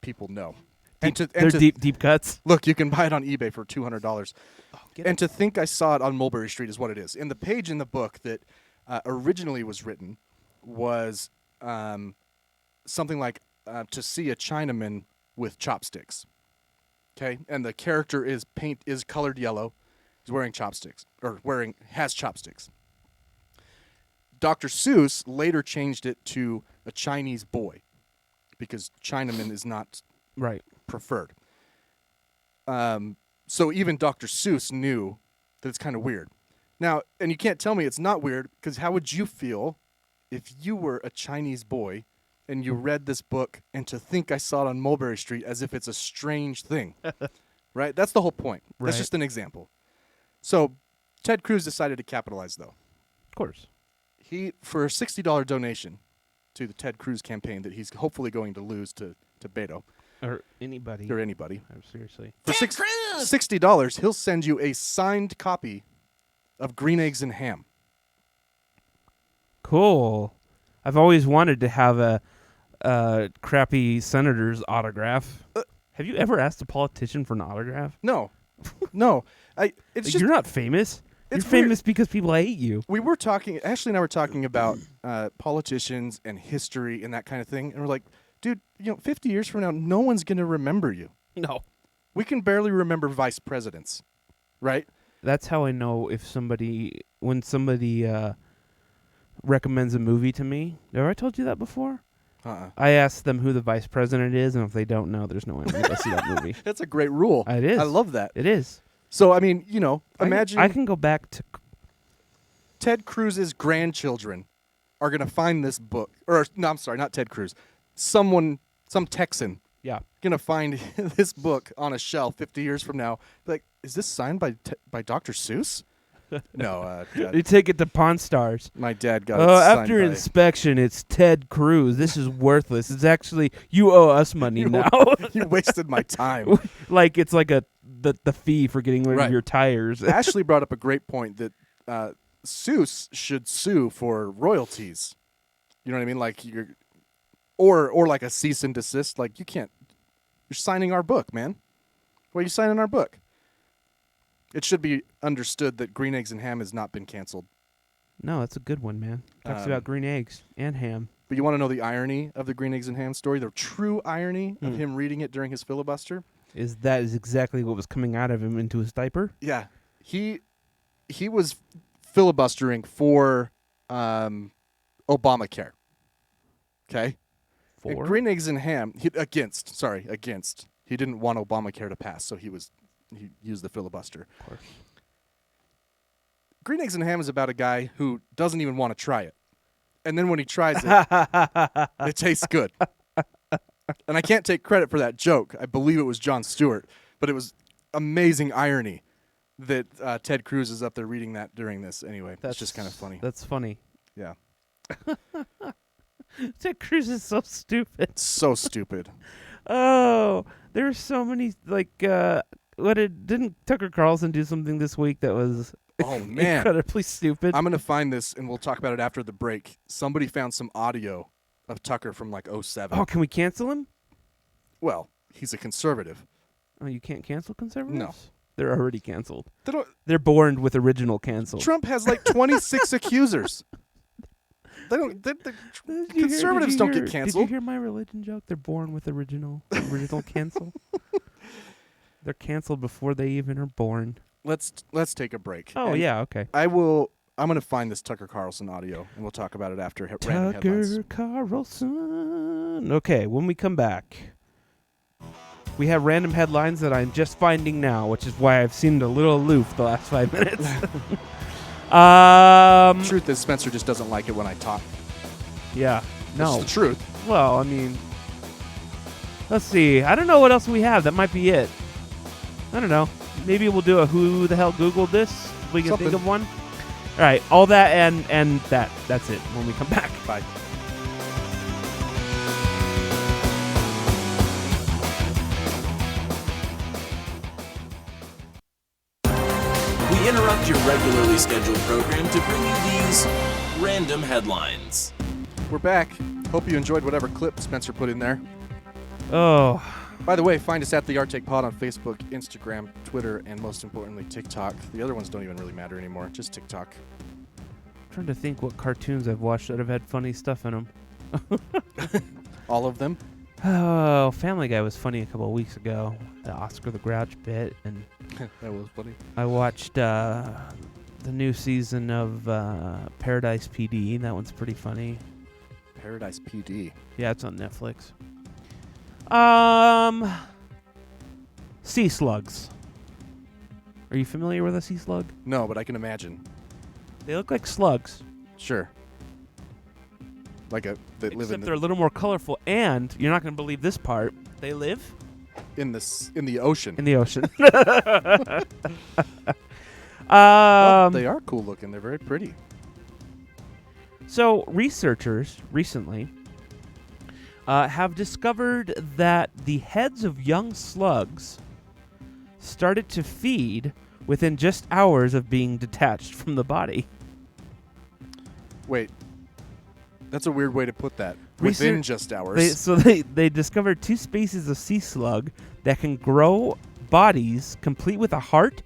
people know. They're deep cuts. Look, you can buy it on eBay for $200. Get And to think I saw it on Mulberry Street is what it is. And the page in the book that originally was written was something like to see a Chinaman with chopsticks. Okay, and the character is colored yellow. He's wearing chopsticks has chopsticks. Dr. Seuss later changed it to a Chinese boy because Chinaman is not right preferred. So even Dr. Seuss knew that it's kind of weird. Now, and you can't tell me it's not weird because how would you feel if you were a Chinese boy and you read this book and to think I saw it on Mulberry Street as if it's a strange thing, right? That's the whole point. Right. That's just an example. So Ted Cruz decided to capitalize, though. Of course. He, for a $60 donation to the Ted Cruz campaign that he's hopefully going to lose to Beto. Or anybody. Seriously. For $60, he'll send you a signed copy of Green Eggs and Ham. Cool. I've always wanted to have a crappy senator's autograph. Have you ever asked a politician for an autograph? No. No. You're not famous. You're It's famous because people hate you. We were talking, Ashley and I were talking about politicians and history and that kind of thing. And we're like, dude, 50 years from now, no one's going to remember you. No. We can barely remember vice presidents, right? That's how I know when somebody recommends a movie to me. Have I told you that before? I ask them who the vice president is, and if they don't know, there's no way I'm going to go see that movie. That's a great rule. It is. I love that. It is. So, I mean, imagine I can go back to Ted Cruz's grandchildren are going to find this book. Or, no, I'm sorry, not Ted Cruz. Some Texan. Yeah. Going to find this book on a shelf 50 years from now. Like, is this signed by Dr. Seuss? No. They take it to Pawn Stars. My dad got it signed after by... inspection, it's Ted Cruz. This is worthless. It's actually, you owe us money now. You wasted my time. It's like the fee for getting rid of your tires. Ashley brought up a great point that Seuss should sue for royalties. You know what I mean? Like, Or like a cease and desist. Like, you can't. You're signing our book, man. Why are you signing our book? It should be understood that Green Eggs and Ham has not been canceled. No, that's a good one, man. Talks about green eggs and ham. But you want to know the irony of the Green Eggs and Ham story? The true irony of him reading it during his filibuster? Is exactly what was coming out of him into his diaper? Yeah. He was filibustering for Obamacare. Okay? And Green Eggs and Ham, against. He didn't want Obamacare to pass, so he used the filibuster. Of course. Green Eggs and Ham is about a guy who doesn't even want to try it. And then when he tries it, it tastes good. And I can't take credit for that joke. I believe it was Jon Stewart. But it was amazing irony that Ted Cruz is up there reading that during this. Anyway, that's just kind of funny. That's funny. Yeah. Ted Cruz is so stupid. So stupid. Oh, there's so many, didn't Tucker Carlson do something this week that was incredibly stupid? I'm going to find this, and we'll talk about it after the break. Somebody found some audio of Tucker from, 2007. Oh, can we cancel him? Well, he's a conservative. Oh, you can't cancel conservatives? No. They're already canceled. They're born with original canceled. Trump has, 26 accusers. Conservatives don't get canceled. Did you hear my religion joke? They're born with original cancel. They're canceled before they even are born. Let's take a break. Oh, yeah, okay. I'm going to find this Tucker Carlson audio, and we'll talk about it after random headlines. Tucker Carlson. Okay, when we come back, we have random headlines that I'm just finding now, which is why I've seemed a little aloof the last 5 minutes. Truth is, Spencer just doesn't like it when I talk. Yeah. No. It's the truth. Well, I mean, let's see. I don't know what else we have. That might be it. I don't know. Maybe we'll do a who the hell Googled this? If we can think of one. All right. All that and that. That's it when we come back. Bye. We interrupt your regularly scheduled program to bring you these random headlines. We're back. Hope you enjoyed whatever clip Spencer put in there. Oh. By the way, find us at the Arctic Pod on Facebook, Instagram, Twitter, and most importantly, TikTok. The other ones don't even really matter anymore. Just TikTok. I'm trying to think what cartoons I've watched that have had funny stuff in them. All of them? Oh, Family Guy was funny a couple of weeks ago. The Oscar the Grouch bit. And that was funny. I watched the new season of Paradise PD. That one's pretty funny. Paradise PD? Yeah, it's on Netflix. Sea slugs. Are you familiar with a sea slug? No, but I can imagine. They look like slugs. Sure. Except they're a little more colorful, and you're not going to believe this part. They live in the ocean. In the ocean. They are cool looking. They're very pretty. So researchers recently have discovered that the heads of young slugs started to feed within just hours of being detached from the body. Wait. That's a weird way to put that. Within just hours. They discovered two species of sea slug that can grow bodies complete with a heart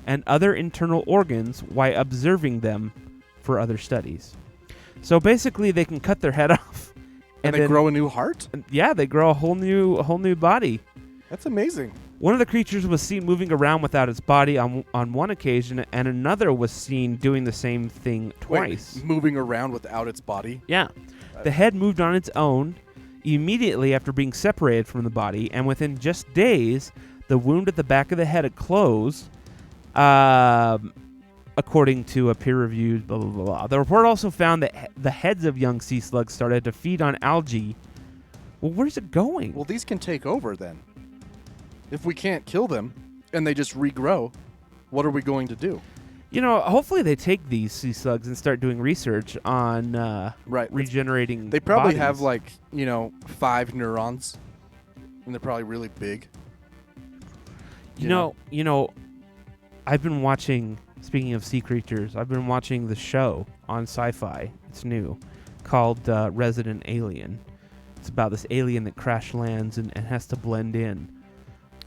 and other internal organs while observing them for other studies. So basically, they can cut their head off, and they grow a new heart. Yeah, they grow a whole new body. That's amazing. One of the creatures was seen moving around without its body on one occasion, and another was seen doing the same thing twice. Wait, moving around without its body? Yeah. The head moved on its own immediately after being separated from the body, and within just days, the wound at the back of the head had closed, according to a peer-reviewed blah, blah, blah, blah. The report also found that the heads of young sea slugs started to feed on algae. Well, where's it going? Well, these can take over then. If we can't kill them and they just regrow, what are we going to do? You know, hopefully they take these sea slugs and start doing research on regenerating They probably bodies. have 5 neurons, and they're probably really big. You know, I've been watching, speaking of sea creatures, I've been watching the show on Sci-Fi. It's new, called Resident Alien. It's about this alien that crash lands and has to blend in.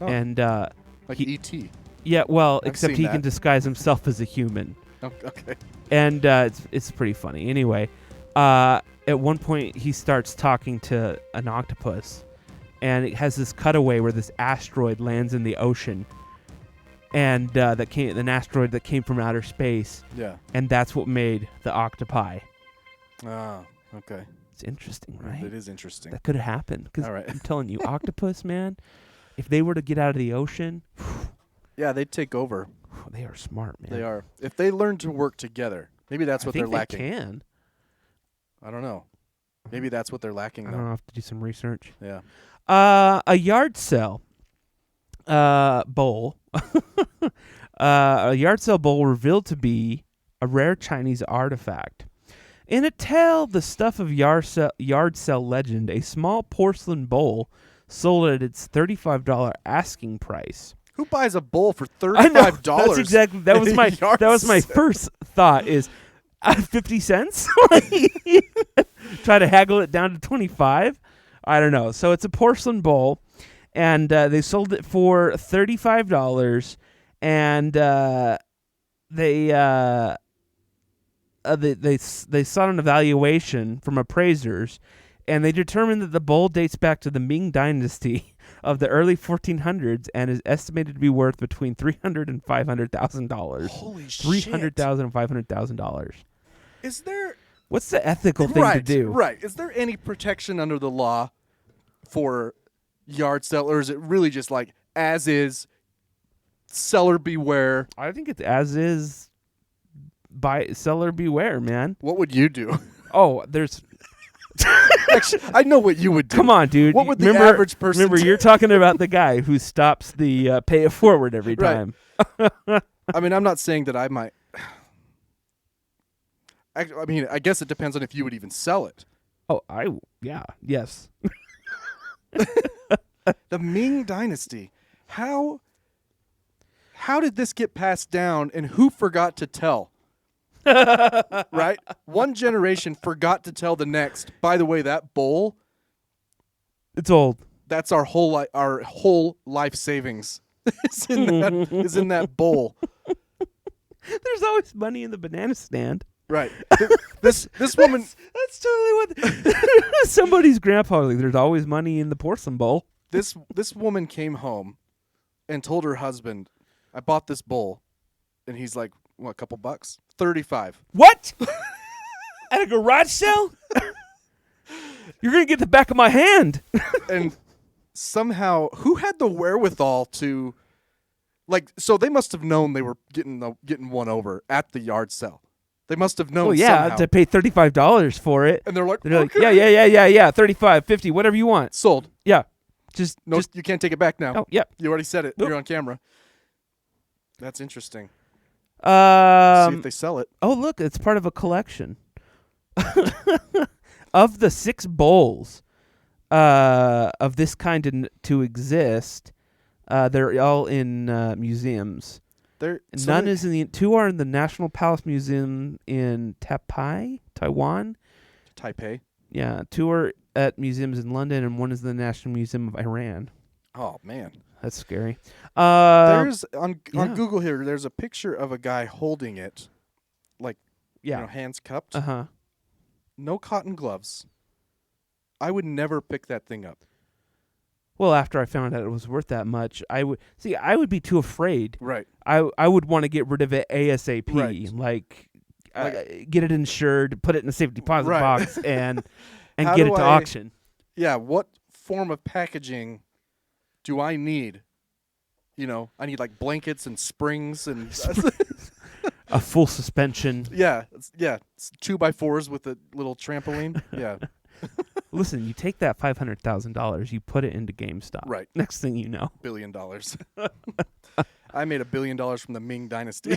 Oh. And Like he- E.T. yeah, well, I've except seen he that. can disguise himself as a human. Oh, okay. And it's pretty funny. Anyway, at one point he starts talking to an octopus, and it has this cutaway where this asteroid lands in the ocean, and an asteroid that came from outer space, Yeah. and that's what made the octopi. Ah, okay. It's interesting, right? It is interesting. That could have happened. Because All right. I'm telling you, octopus, man, if they were to get out of the ocean, Yeah, they'd take over. they are smart, man. They are. If they learn to work together, maybe that's what I think they're lacking. They can. I don't know. Maybe that's what they're lacking, I though. don't know. I have to do some research. Yeah. A yard sale bowl. A yard sale bowl revealed to be a rare Chinese artifact. In a tale, the stuff of yard sale legend, a small porcelain bowl sold at its $35 asking price. Who buys a bowl for I know. $35? That's exactly. That was my. Yard That was my sale. first thought. Is 50 cents? Try to haggle it down to 25. I don't know. So it's a porcelain bowl, and they sold it for $35, and they sought an evaluation from appraisers, and they determined that the bowl dates back to the Ming Dynasty of the early 1400s and is estimated to be worth between $300,000 and $500,000. Holy shit. $300,000 and $500,000. Is there... What's the ethical thing to do? Right. Is there any protection under the law for yard sale, or is it really just like as is, seller beware? I think it's as is, seller beware, man. What would you do? Oh, there's... Actually, I know what you would do. Come on, dude. What would the average person Remember, do? you're talking about the guy who stops the pay it forward every Right. time. I mean, I'm not saying that I might... I mean, I guess it depends on if you would even sell it. Oh, yes. The Ming Dynasty. How did this get passed down, and who forgot to tell? Right? One generation forgot to tell the next. By the way, that bowl, It's old. that's our whole life savings. is in that bowl. There's always money in the banana stand. Right. This woman... That's totally what... Somebody's grandpa, like, there's always money in the porcelain bowl. This woman came home and told her husband, I bought this bowl. And he's like, what, a couple bucks? $35. What? At a garage sale? You're going to get the back of my hand. And somehow, who had the wherewithal to, like, so they must have known they were getting one over at the yard sale. They must have known. Oh yeah, somehow. to pay $35 for it. And they're like, like, okay. yeah, 35, 50, whatever you want. Sold. Yeah, just You can't take it back now. Oh, yep. You already said it. Nope. You're on camera. That's interesting. See Um. if they sell it. Oh look, it's part of a collection. Of the 6 bowls, of this kind to exist, they're all in museums. None is in the 2 are in the National Palace Museum in Taipei, Taiwan. Taipei. Yeah, 2 are at museums in London, and 1 is in the National Museum of Iran. Oh man, that's scary. There's on yeah. Google here. There's a picture of a guy holding it, like hands cupped. No cotton gloves. I would never pick that thing up. Well, after I found out it was worth that much, I would be too afraid. Right. I would want to get rid of it ASAP. Right. Like get it insured, put it in a safe deposit box, and How get do it to I- auction. Yeah. What form of packaging do I need? I need like blankets and springs and A full suspension. yeah. It's 2x4s with a little trampoline. Yeah. Listen, you take that $500,000, you put it into GameStop. Right. Next thing you know, $1 billion. I made $1 billion from the Ming Dynasty.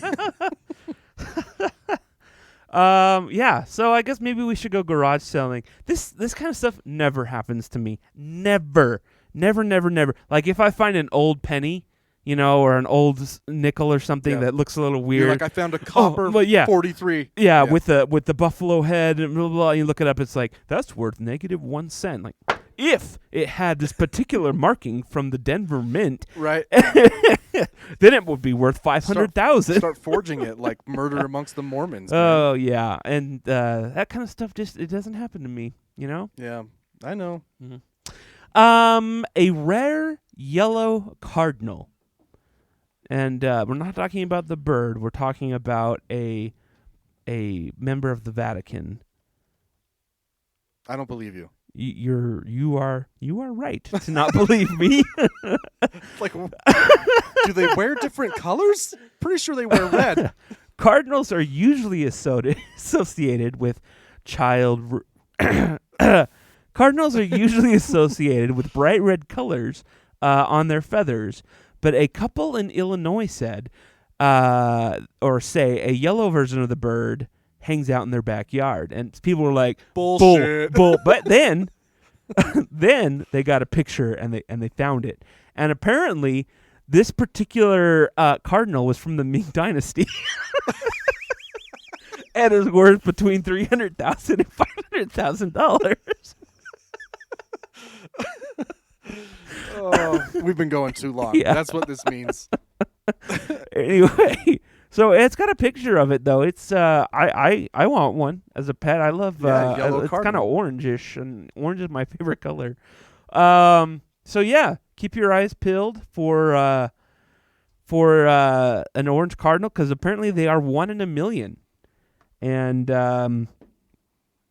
Yeah. So I guess maybe we should go garage selling. This kind of stuff never happens to me. Never. Like if I find an old penny, or an old nickel or something that looks a little weird. You're like, I found a copper 43. Yeah, with the buffalo head and blah, blah, blah. You look it up, it's like, that's worth -1 cent. Like, if it had this particular marking from the Denver Mint, Right. then it would be worth $500,000. Start forging it like Murder Amongst the Mormons. Man. Oh yeah, and that kind of stuff it doesn't happen to me, you know. Yeah, I know. A rare yellow cardinal, and we're not talking about the bird. We're talking about a member of the Vatican. I don't believe you. You are right to not believe me. Like, do they wear different colors? Pretty sure they wear red. Cardinals are usually associated with child. Cardinals are usually associated with bright red colors on their feathers, but a couple in Illinois said, say, a yellow version of the bird hangs out in their backyard, and people were like, Bullshit. bull. But then they got a picture and they found it, and apparently this particular cardinal was from the Ming Dynasty. And is worth between $300,000 and $500,000. Oh, we've been going too long. Yeah. That's what this means. Anyway, so it's got a picture of it though. It's I want one as a pet. I love yellow it's kind of cardinal. orangish, and orange is my favorite color. So yeah, keep your eyes peeled for an orange cardinal, because apparently they are 1 in a million. And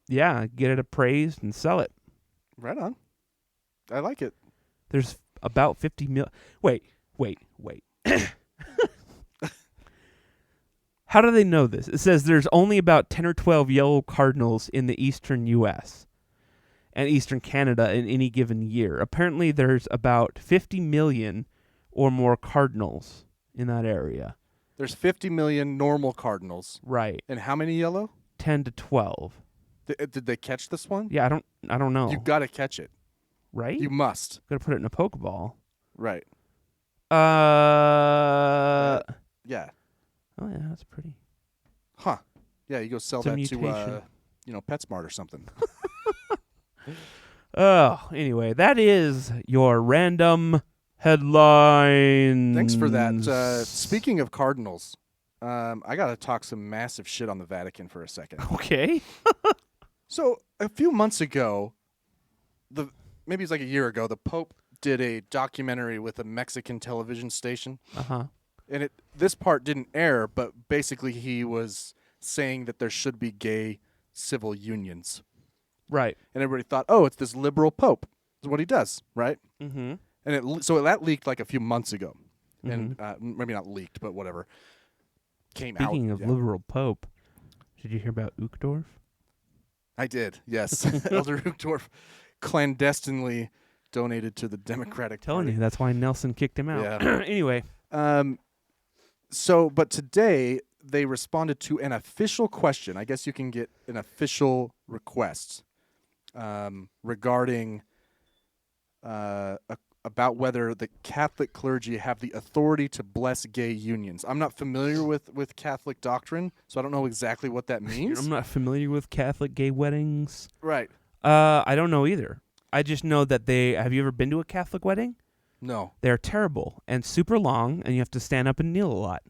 yeah, get it appraised and sell it. Right on. I like it. There's about 50 million. Wait. How do they know this? It says there's only about 10 or 12 yellow cardinals in the eastern U.S. and eastern Canada in any given year. Apparently there's about 50 million or more cardinals in that area. There's 50 million normal cardinals. Right. And how many yellow? 10 to 12. Did they catch this one? Yeah, I don't know. You got to catch it. Right? You must. Got to put it in a Pokeball. Right. Yeah. Oh yeah, that's pretty. Huh. Yeah, you go sell It's a that mutation. to, PetSmart or something. Oh, anyway, that is your random headline. Thanks for that. Speaking of cardinals, I got to talk some massive shit on the Vatican for a second. Okay. So a few months ago, maybe it's like a year ago, the Pope did a documentary with a Mexican television station. Uh-huh. And this part didn't air, but basically he was saying that there should be gay civil unions. Right. And everybody thought, oh, it's this liberal Pope. That's what he does, right? Mm-hmm. And so that leaked like a few months ago. And maybe not leaked, but whatever. Came out. Speaking of liberal Pope, did you hear about Uchtdorf? I did, yes. Elder Uchtdorf clandestinely donated to the Democratic Telling Party. you, that's why Nelson kicked him out. Yeah. Anyway. But today they responded to an official question. I guess you can get an official request regarding about whether the Catholic clergy have the authority to bless gay unions. I'm not familiar with Catholic doctrine, so I don't know exactly what that means. I'm not familiar with Catholic gay weddings. Right. I don't know either. I just know that have you ever been to a Catholic wedding? No. They're terrible and super long, and you have to stand up and kneel a lot.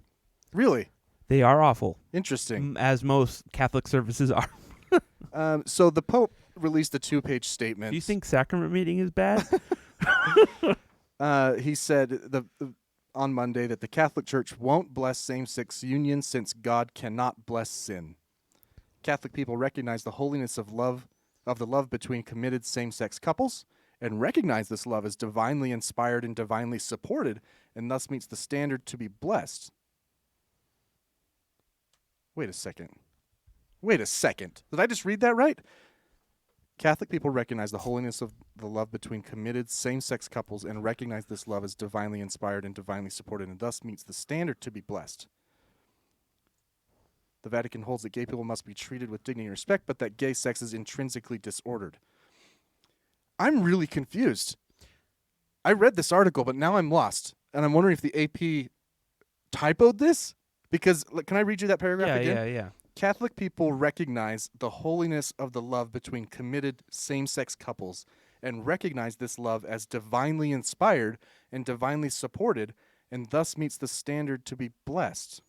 Really? They are awful. Interesting. As most Catholic services are. So the Pope released a 2-page statement. Do you think sacrament meeting is bad? He said on Monday that the Catholic Church won't bless same-sex unions since God cannot bless sin. Catholic people recognize the holiness of the love between committed same-sex couples, and recognize this love as divinely inspired and divinely supported, and thus meets the standard to be blessed. Wait a second. Did I just read that right? Catholic people recognize the holiness of the love between committed same-sex couples and recognize this love as divinely inspired and divinely supported, and thus meets the standard to be blessed. The Vatican holds that gay people must be treated with dignity and respect, but that gay sex is intrinsically disordered. I'm really confused. I read this article, but now I'm lost. And I'm wondering if the AP typoed this? Because, can I read you that paragraph again? Yeah. Catholic people recognize the holiness of the love between committed same-sex couples and recognize this love as divinely inspired and divinely supported, and thus meets the standard to be blessed.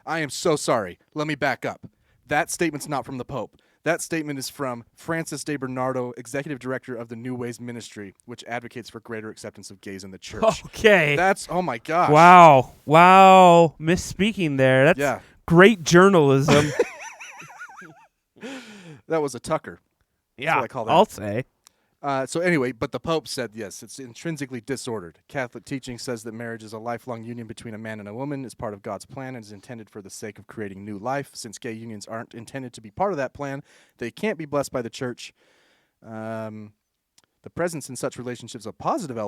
I am so sorry. Let me back up. That statement's not from the Pope. That statement is from Francis de Bernardo, Executive Director of the New Ways Ministry, which advocates for greater acceptance of gays in the church. Okay. That's, oh my gosh. Wow. Misspeaking there. That's great journalism. That was a Tucker. Yeah, what I call that. I'll say. So anyway, but the Pope said, yes, it's intrinsically disordered. Catholic teaching says that marriage is a lifelong union between a man and a woman, is part of God's plan, and is intended for the sake of creating new life. Since gay unions aren't intended to be part of that plan, they can't be blessed by the church. The presence in such relationships of positive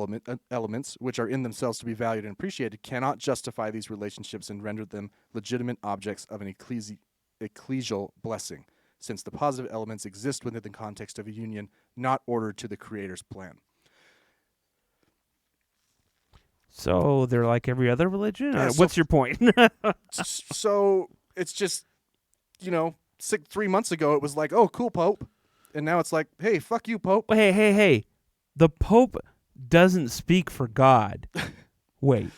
elements, which are in themselves to be valued and appreciated, cannot justify these relationships and render them legitimate objects of an ecclesial blessing, since the positive elements exist within the context of a union, not ordered to the Creator's plan. So they're like every other religion? What's your point? So it's just, 3 months ago it was like, oh, cool, Pope. And now it's like, hey, fuck you, Pope. Hey. The Pope doesn't speak for God. Wait.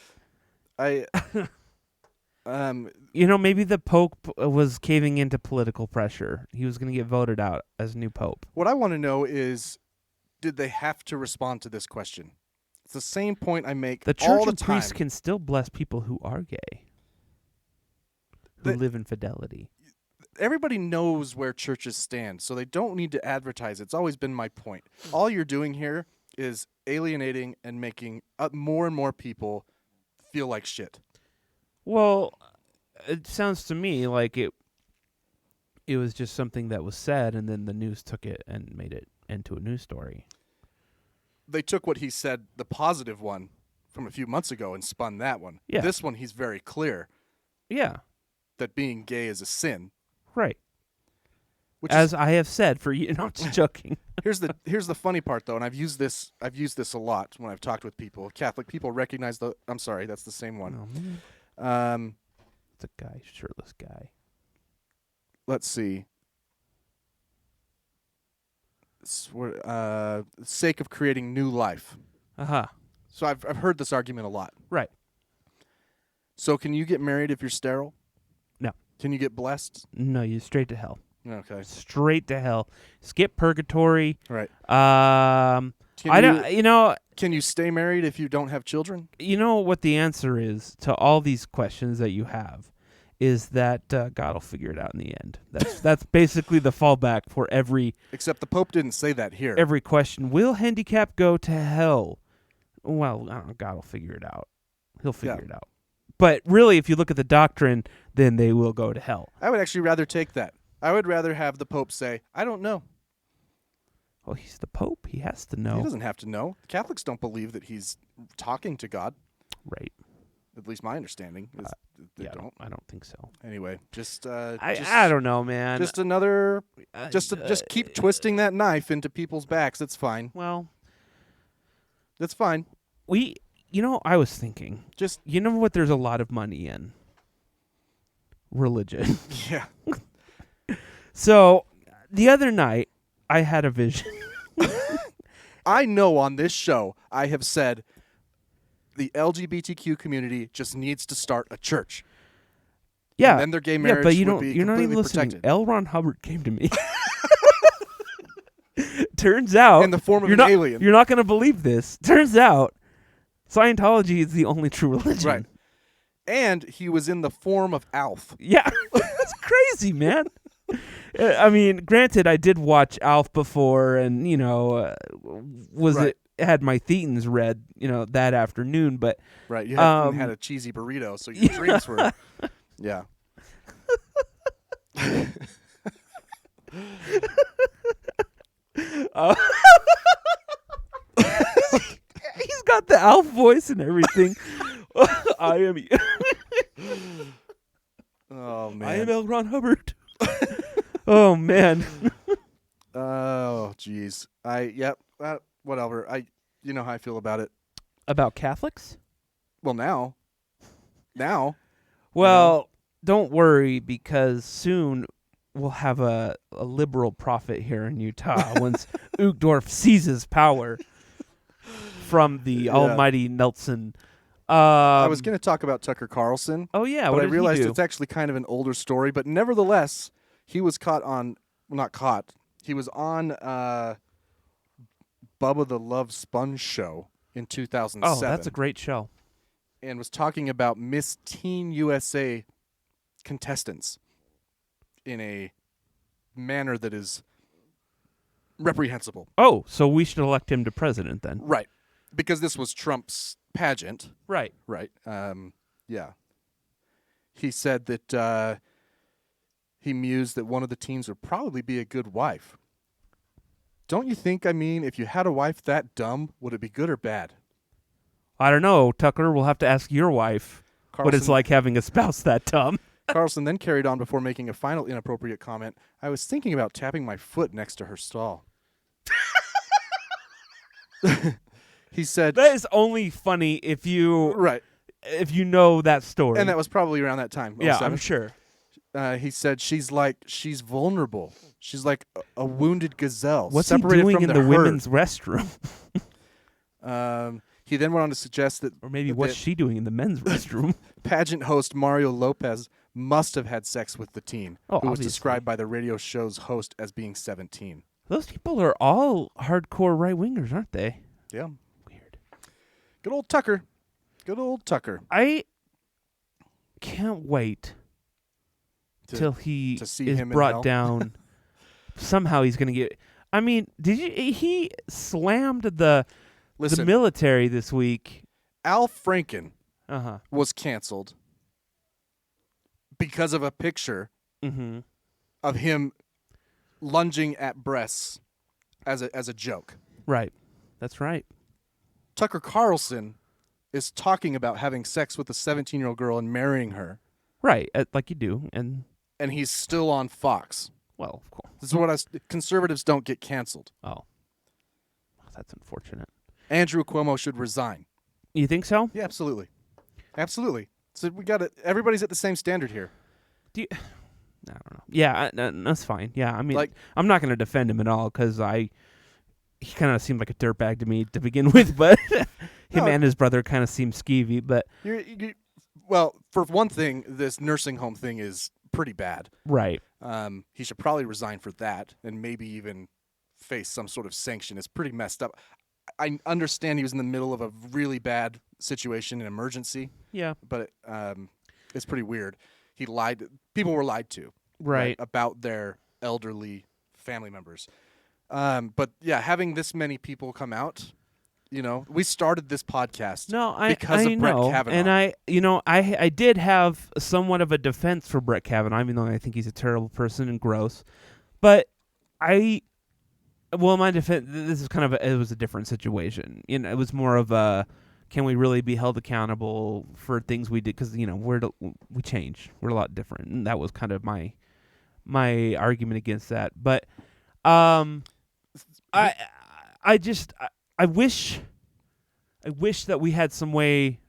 Maybe the Pope was caving into political pressure. He was going to get voted out as new Pope. What I want to know is, did they have to respond to this question? It's the same point I make the church all the and time. priests can still bless people who are gay, who live in fidelity. Everybody knows where churches stand, so they don't need to advertise. It's always been my point. All you're doing here is alienating and making more and more people feel like shit. Well, it sounds to me like it was just something that was said, and then the news took it and made it into a news story. They took what he said, the positive one, from a few months ago and spun that one. Yeah. This one, he's very clear. Yeah. That being gay is a sin. Right. I have said for you, not just joking. Here's the funny part though, and I've used this a lot when I've talked with people. Catholic people recognize I'm sorry, that's the same one. Oh, man. It's a guy, shirtless guy. Let's see. Sake of creating new life. Uh-huh. So I've heard this argument a lot. Right. So can you get married if you're sterile? No. Can you get blessed? No, you're straight to hell. Okay. Straight to hell. Skip purgatory. Right. Can you stay married if you don't have children? You know what the answer is to all these questions that you have is that God will figure it out in the end. That's basically the fallback for every. Except the Pope didn't say that here. Every question: will handicap go to hell? Well, I don't know, God will figure it out. He'll figure it out. But really, if you look at the doctrine, then they will go to hell. I would actually rather take that. I would rather have the Pope say, "I don't know." Well, he's the Pope. He has to know. He doesn't have to know. Catholics don't believe that he's talking to God. Right. At least my understanding is they don't. I don't think so. Anyway, I don't know, man. Just another. Just keep twisting that knife into people's backs. It's fine. Well, that's fine. I was thinking. Just what? There's a lot of money in religion. Yeah. So the other night, I had a vision. I know on this show I have said the LGBTQ community just needs to start a church. Yeah. And then their gay marriage but you're not even listening. protected. L. Ron Hubbard came to me. Turns out in the form of an alien. You're not going to believe this. Turns out Scientology is the only true religion. Right. And he was in the form of Alf. Yeah. That's crazy, man. I mean, granted, I did watch Alf before, and had my thetans read, that afternoon. But right, you had a cheesy burrito, so your dreams were, yeah. He's got the Alf voice and everything. I am. Oh man, I am L. Ron Hubbard. Oh man. Oh jeez. Whatever. You know how I feel about it. About Catholics? Well, now. Well, don't worry, because soon we'll have a liberal prophet here in Utah once Uchtdorf seizes power from the almighty Nelson. I was going to talk about Tucker Carlson. Oh, yeah. But What I did he realized do? it's actually kind of an older story. But nevertheless, he was caught on, well, not caught. He was on Bubba the Love Sponge show in 2007. Oh, that's a great show. And was talking about Miss Teen USA contestants in a manner that is reprehensible. Oh, so we should elect him to president then. Right. Because this was Trump's pageant. Right. Right. Yeah. He said that he mused that one of the teens would probably be a good wife. Don't you think, I mean, if you had a wife that dumb, would it be good or bad? I don't know, Tucker. We'll have to ask your wife what it's like having a spouse that dumb. Carlson then carried on before making a final inappropriate comment. I was thinking about tapping my foot next to her stall. He said... That is only funny if you... Right. If you know that story. And that was probably around that time. Yeah, 07. I'm sure. He said she's vulnerable. She's like a wounded gazelle. What's he separated doing from in the the women's restroom? He then went on to suggest that... Or maybe what's she doing in the men's restroom? Pageant host Mario Lopez must have had sex with the teen, who was obviously. described by the radio show's host as being 17. Those people are all hardcore right-wingers, aren't they? Yeah. Weird. Good old Tucker. Good old Tucker. I can't wait till he to see is him in brought hell. down. Somehow he's going to get... I mean, he slammed the military this week. Al Franken Uh-huh. was canceled because of a picture of him lunging at breasts as a joke. Right. That's right. Tucker Carlson is talking about having sex with a 17-year-old girl and marrying her. Right, like you do. And he's still on Fox. Well, of course. This is what conservatives don't get canceled. Oh. That's unfortunate. Andrew Cuomo should resign. You think so? Yeah, absolutely. Absolutely. So we got it. Everybody's at the same standard here. I don't know. Yeah, that's fine. Yeah, I mean, Like- I'm not going to defend him at all because he kind of seemed like a dirtbag to me to begin with, but him and his brother kind of seem skeevy. But well, for one thing, this nursing home thing is pretty bad. Right. He should probably resign for that and maybe even face some sort of sanction. It's pretty messed up. I understand he was in the middle of a really bad situation, an emergency. Yeah. But it's pretty weird. He lied. People were lied to. Right. About their elderly family members. But yeah, having this many people come out, we started this podcast because of Brett Kavanaugh. And I did have somewhat of a defense for Brett Kavanaugh, even though I think he's a terrible person and gross. But my defense, this is it was a different situation. It was more of a, can we really be held accountable for things we did? Because we changed, we're a lot different, and that was kind of my argument against that. But I wish that we had some way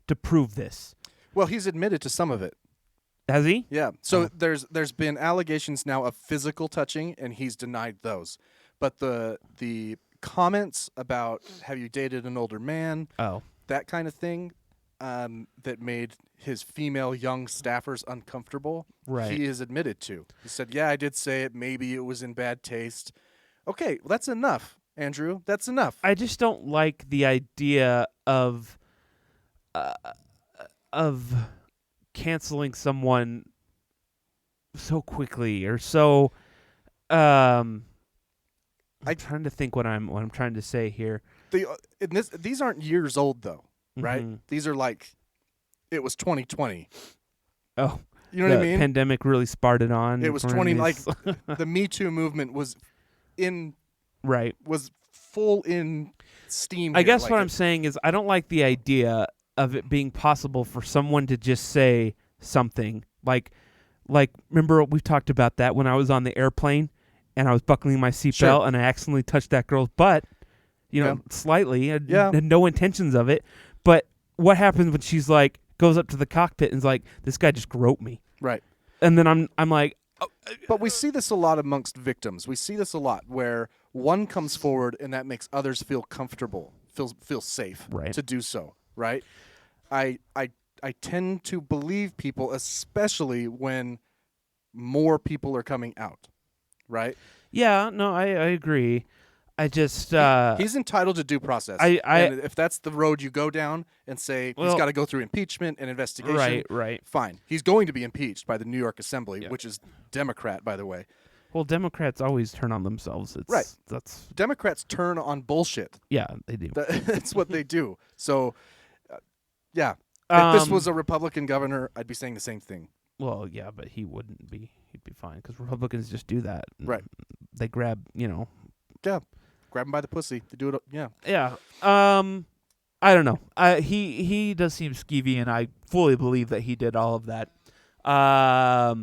to prove this. Well, he's admitted to some of it. Has he? Yeah. So there's been allegations now of physical touching, and he's denied those. But the comments about have you dated an older man, that kind of thing, that made his female young staffers uncomfortable, right, he is admitted to. He said, yeah, I did say it. Maybe it was in bad taste. Okay, well, that's enough, Andrew. That's enough. I just don't like the idea of canceling someone so quickly or so. I'm trying to think what I'm trying to say here. These aren't years old though, right? Mm-hmm. These are like, it was 2020. Oh, you know what I mean? Pandemic really sparred on. It was 20. Like the Me Too movement was was full in steam. I guess what I'm saying is I don't like the idea of it being possible for someone to just say something like remember we've talked about that when I was on the airplane and I was buckling my seatbelt and I accidentally touched that girl's butt, slightly. I had no intentions of it. But what happens when she's like goes up to the cockpit and is like, this guy just groped me. Right. And then I'm like, But we see this a lot amongst victims. We see this a lot where one comes forward and that makes others feel comfortable, feel safe to do so, right? I tend to believe people, especially when more people are coming out, right? Yeah, no, I agree. I just he's entitled to due process. And if that's the road you go down and say he's got to go through impeachment and investigation, right, fine. He's going to be impeached by the New York Assembly, which is Democrat, by the way. Well, Democrats always turn on themselves. That's Democrats turn on bullshit. Yeah, they do. That's what they do. So, yeah. If this was a Republican governor, I'd be saying the same thing. Well, yeah, but he wouldn't be. He'd be fine because Republicans just do that. Right. They grab, Yeah. Grab him by the pussy. They do it. Yeah. Yeah. I don't know. He does seem skeevy, and I fully believe that he did all of that. I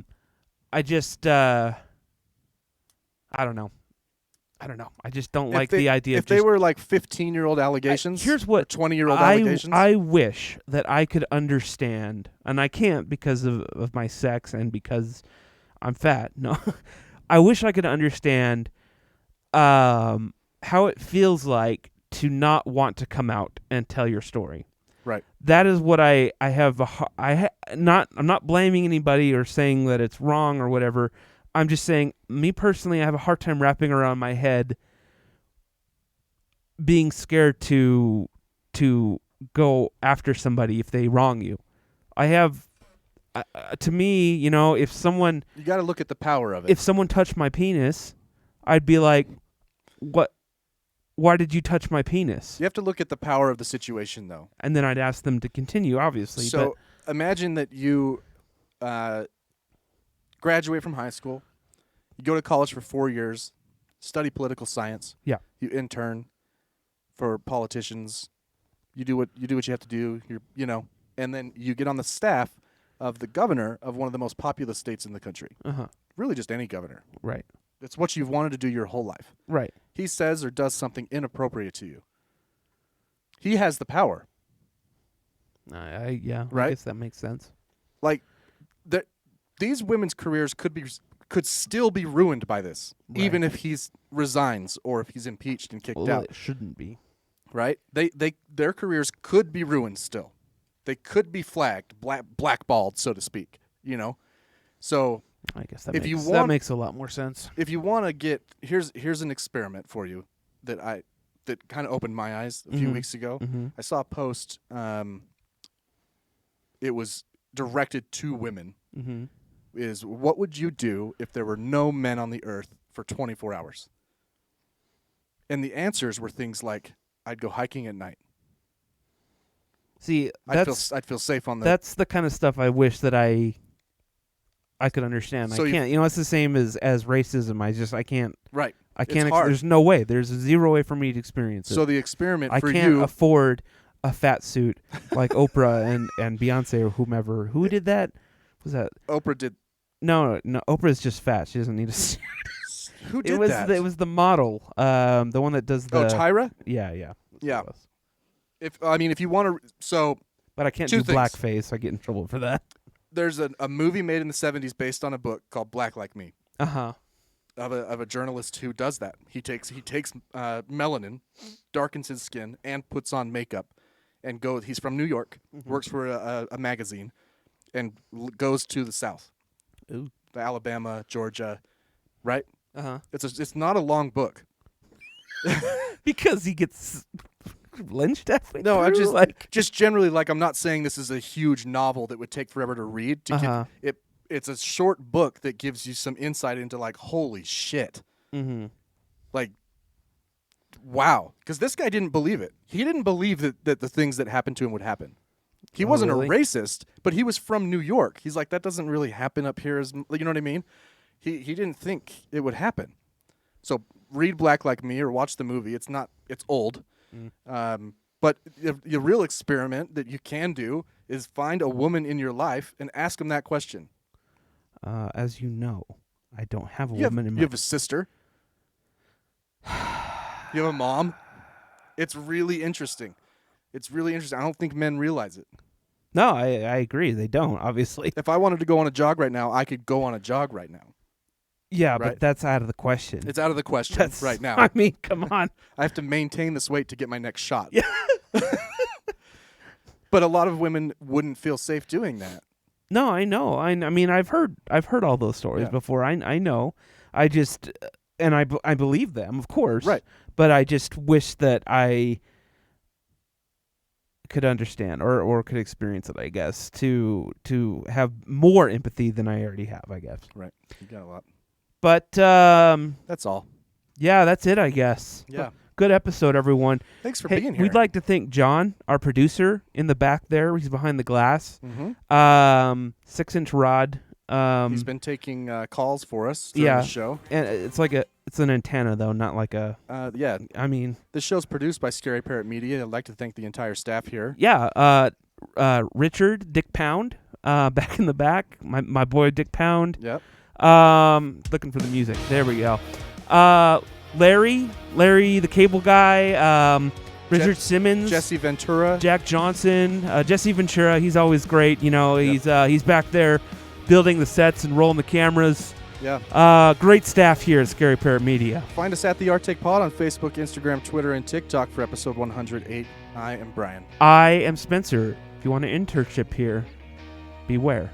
just I don't know. I just don't like the idea. If they were like 15-year-old allegations, here's what 20-year-old allegations. I wish that I could understand, and I can't because of my sex and because I'm fat. No, I wish I could understand how it feels like to not want to come out and tell your story. Right. That is what I have. I'm not blaming anybody or saying that it's wrong or whatever. I'm just saying, me personally, I have a hard time wrapping around my head being scared to go after somebody if they wrong you. I have, to me, if someone... You got to look at the power of it. If someone touched my penis, I'd be like, what? Why did you touch my penis? You have to look at the power of the situation, though. And then I'd ask them to continue, obviously. So imagine that you graduate from high school, you go to college for 4 years, study political science. Yeah. You intern for politicians. You do what you have to do. And then you get on the staff of the governor of one of the most populous states in the country. Really, just any governor. Right. It's what you've wanted to do your whole life. Right. He says or does something inappropriate to you. He has the power. Yeah. Right? I guess that makes sense. Like, these women's careers could still be ruined by this, even if he resigns or if he's impeached and kicked out. It shouldn't be. Right? Their careers could be ruined still. They could be flagged, blackballed, so to speak. So I guess that makes a lot more sense. If you want to get here's an experiment for you that kind of opened my eyes a few weeks ago. I saw a post. It was directed to women. Is what would you do if there were no men on the earth for 24 hours? And the answers were things like, I'd go hiking at night. See, I'd feel safe on the... That's the kind of stuff I wish that I could understand. So I can't. It's the same as racism. I can't. Right. I can't. It's hard. There's no way. There's zero way for me to experience it. So the experiment for you... I can't afford a fat suit like Oprah and Beyonce or whomever. Who did that? Was that... Oprah did... No. Oprah's just fat. She doesn't need a suit. Who did that? It was the model, the one that does the... Oh, Tyra? Yeah. Yeah. If you want to... But I can't do blackface. I get in trouble for that. There's a movie made in the 70s based on a book called Black Like Me. Of a journalist who does that. He takes melanin, darkens his skin, and puts on makeup, and goes. He's from New York, works for a magazine, and goes to the South, the Alabama, Georgia, right? It's not a long book. Because he gets lynched halfway No, through? I'm just just generally I'm not saying this is a huge novel that would take forever to read. It's a short book that gives you some insight into holy shit. Wow. Because this guy didn't believe it. He didn't believe that the things that happened to him would happen. He wasn't really? a racist, but he was from New York. He's like, that doesn't really happen up here. You know what I mean? He didn't think it would happen. So read Black Like Me or watch the movie. It's old. But the real experiment that you can do is find a woman in your life and ask them that question. As you know, I don't have a woman in my... You have a sister. You have a mom. It's really interesting. I don't think men realize it. No, I agree. They don't, obviously. If I wanted to go on a jog right now, I could go on a jog right now. Yeah, right? but that's out of the question. It's out of the question That's right now. I mean, come on. I have to maintain this weight to get my next shot. Yeah. But a lot of women wouldn't feel safe doing that. No, I know. I mean, I've heard all those stories Yeah. before. I know. I just and I believe them, of course. Right. But I just wish that I could understand or could experience it, I guess, to have more empathy than I already have, I guess. Right. You got a lot. But That's all. yeah, that's it, I guess. Yeah. Good episode, everyone. Thanks for Hey, being here. we'd like to thank John, our producer, in the back there. He's behind the glass. 6-inch rod. He's been taking calls for us during yeah, the show. And it's an antenna though, not like a. Yeah. I mean, This show's produced by Scary Parrot Media. I'd like to thank the entire staff here. yeah. Richard Dick Pound, back in the back. My boy Dick Pound. Yep. Looking for the music. There we go. Larry, the cable guy. Richard Simmons, Jesse Ventura, Jack Johnson, Jesse Ventura. He's always great. You know, he's back there building the sets and rolling the cameras. Yeah. Great staff here at Scary Parrot Media. Find us at the Arctic Pod on Facebook, Instagram, Twitter, and TikTok for episode 108. I am Brian. I am Spencer. If you want an internship here, beware.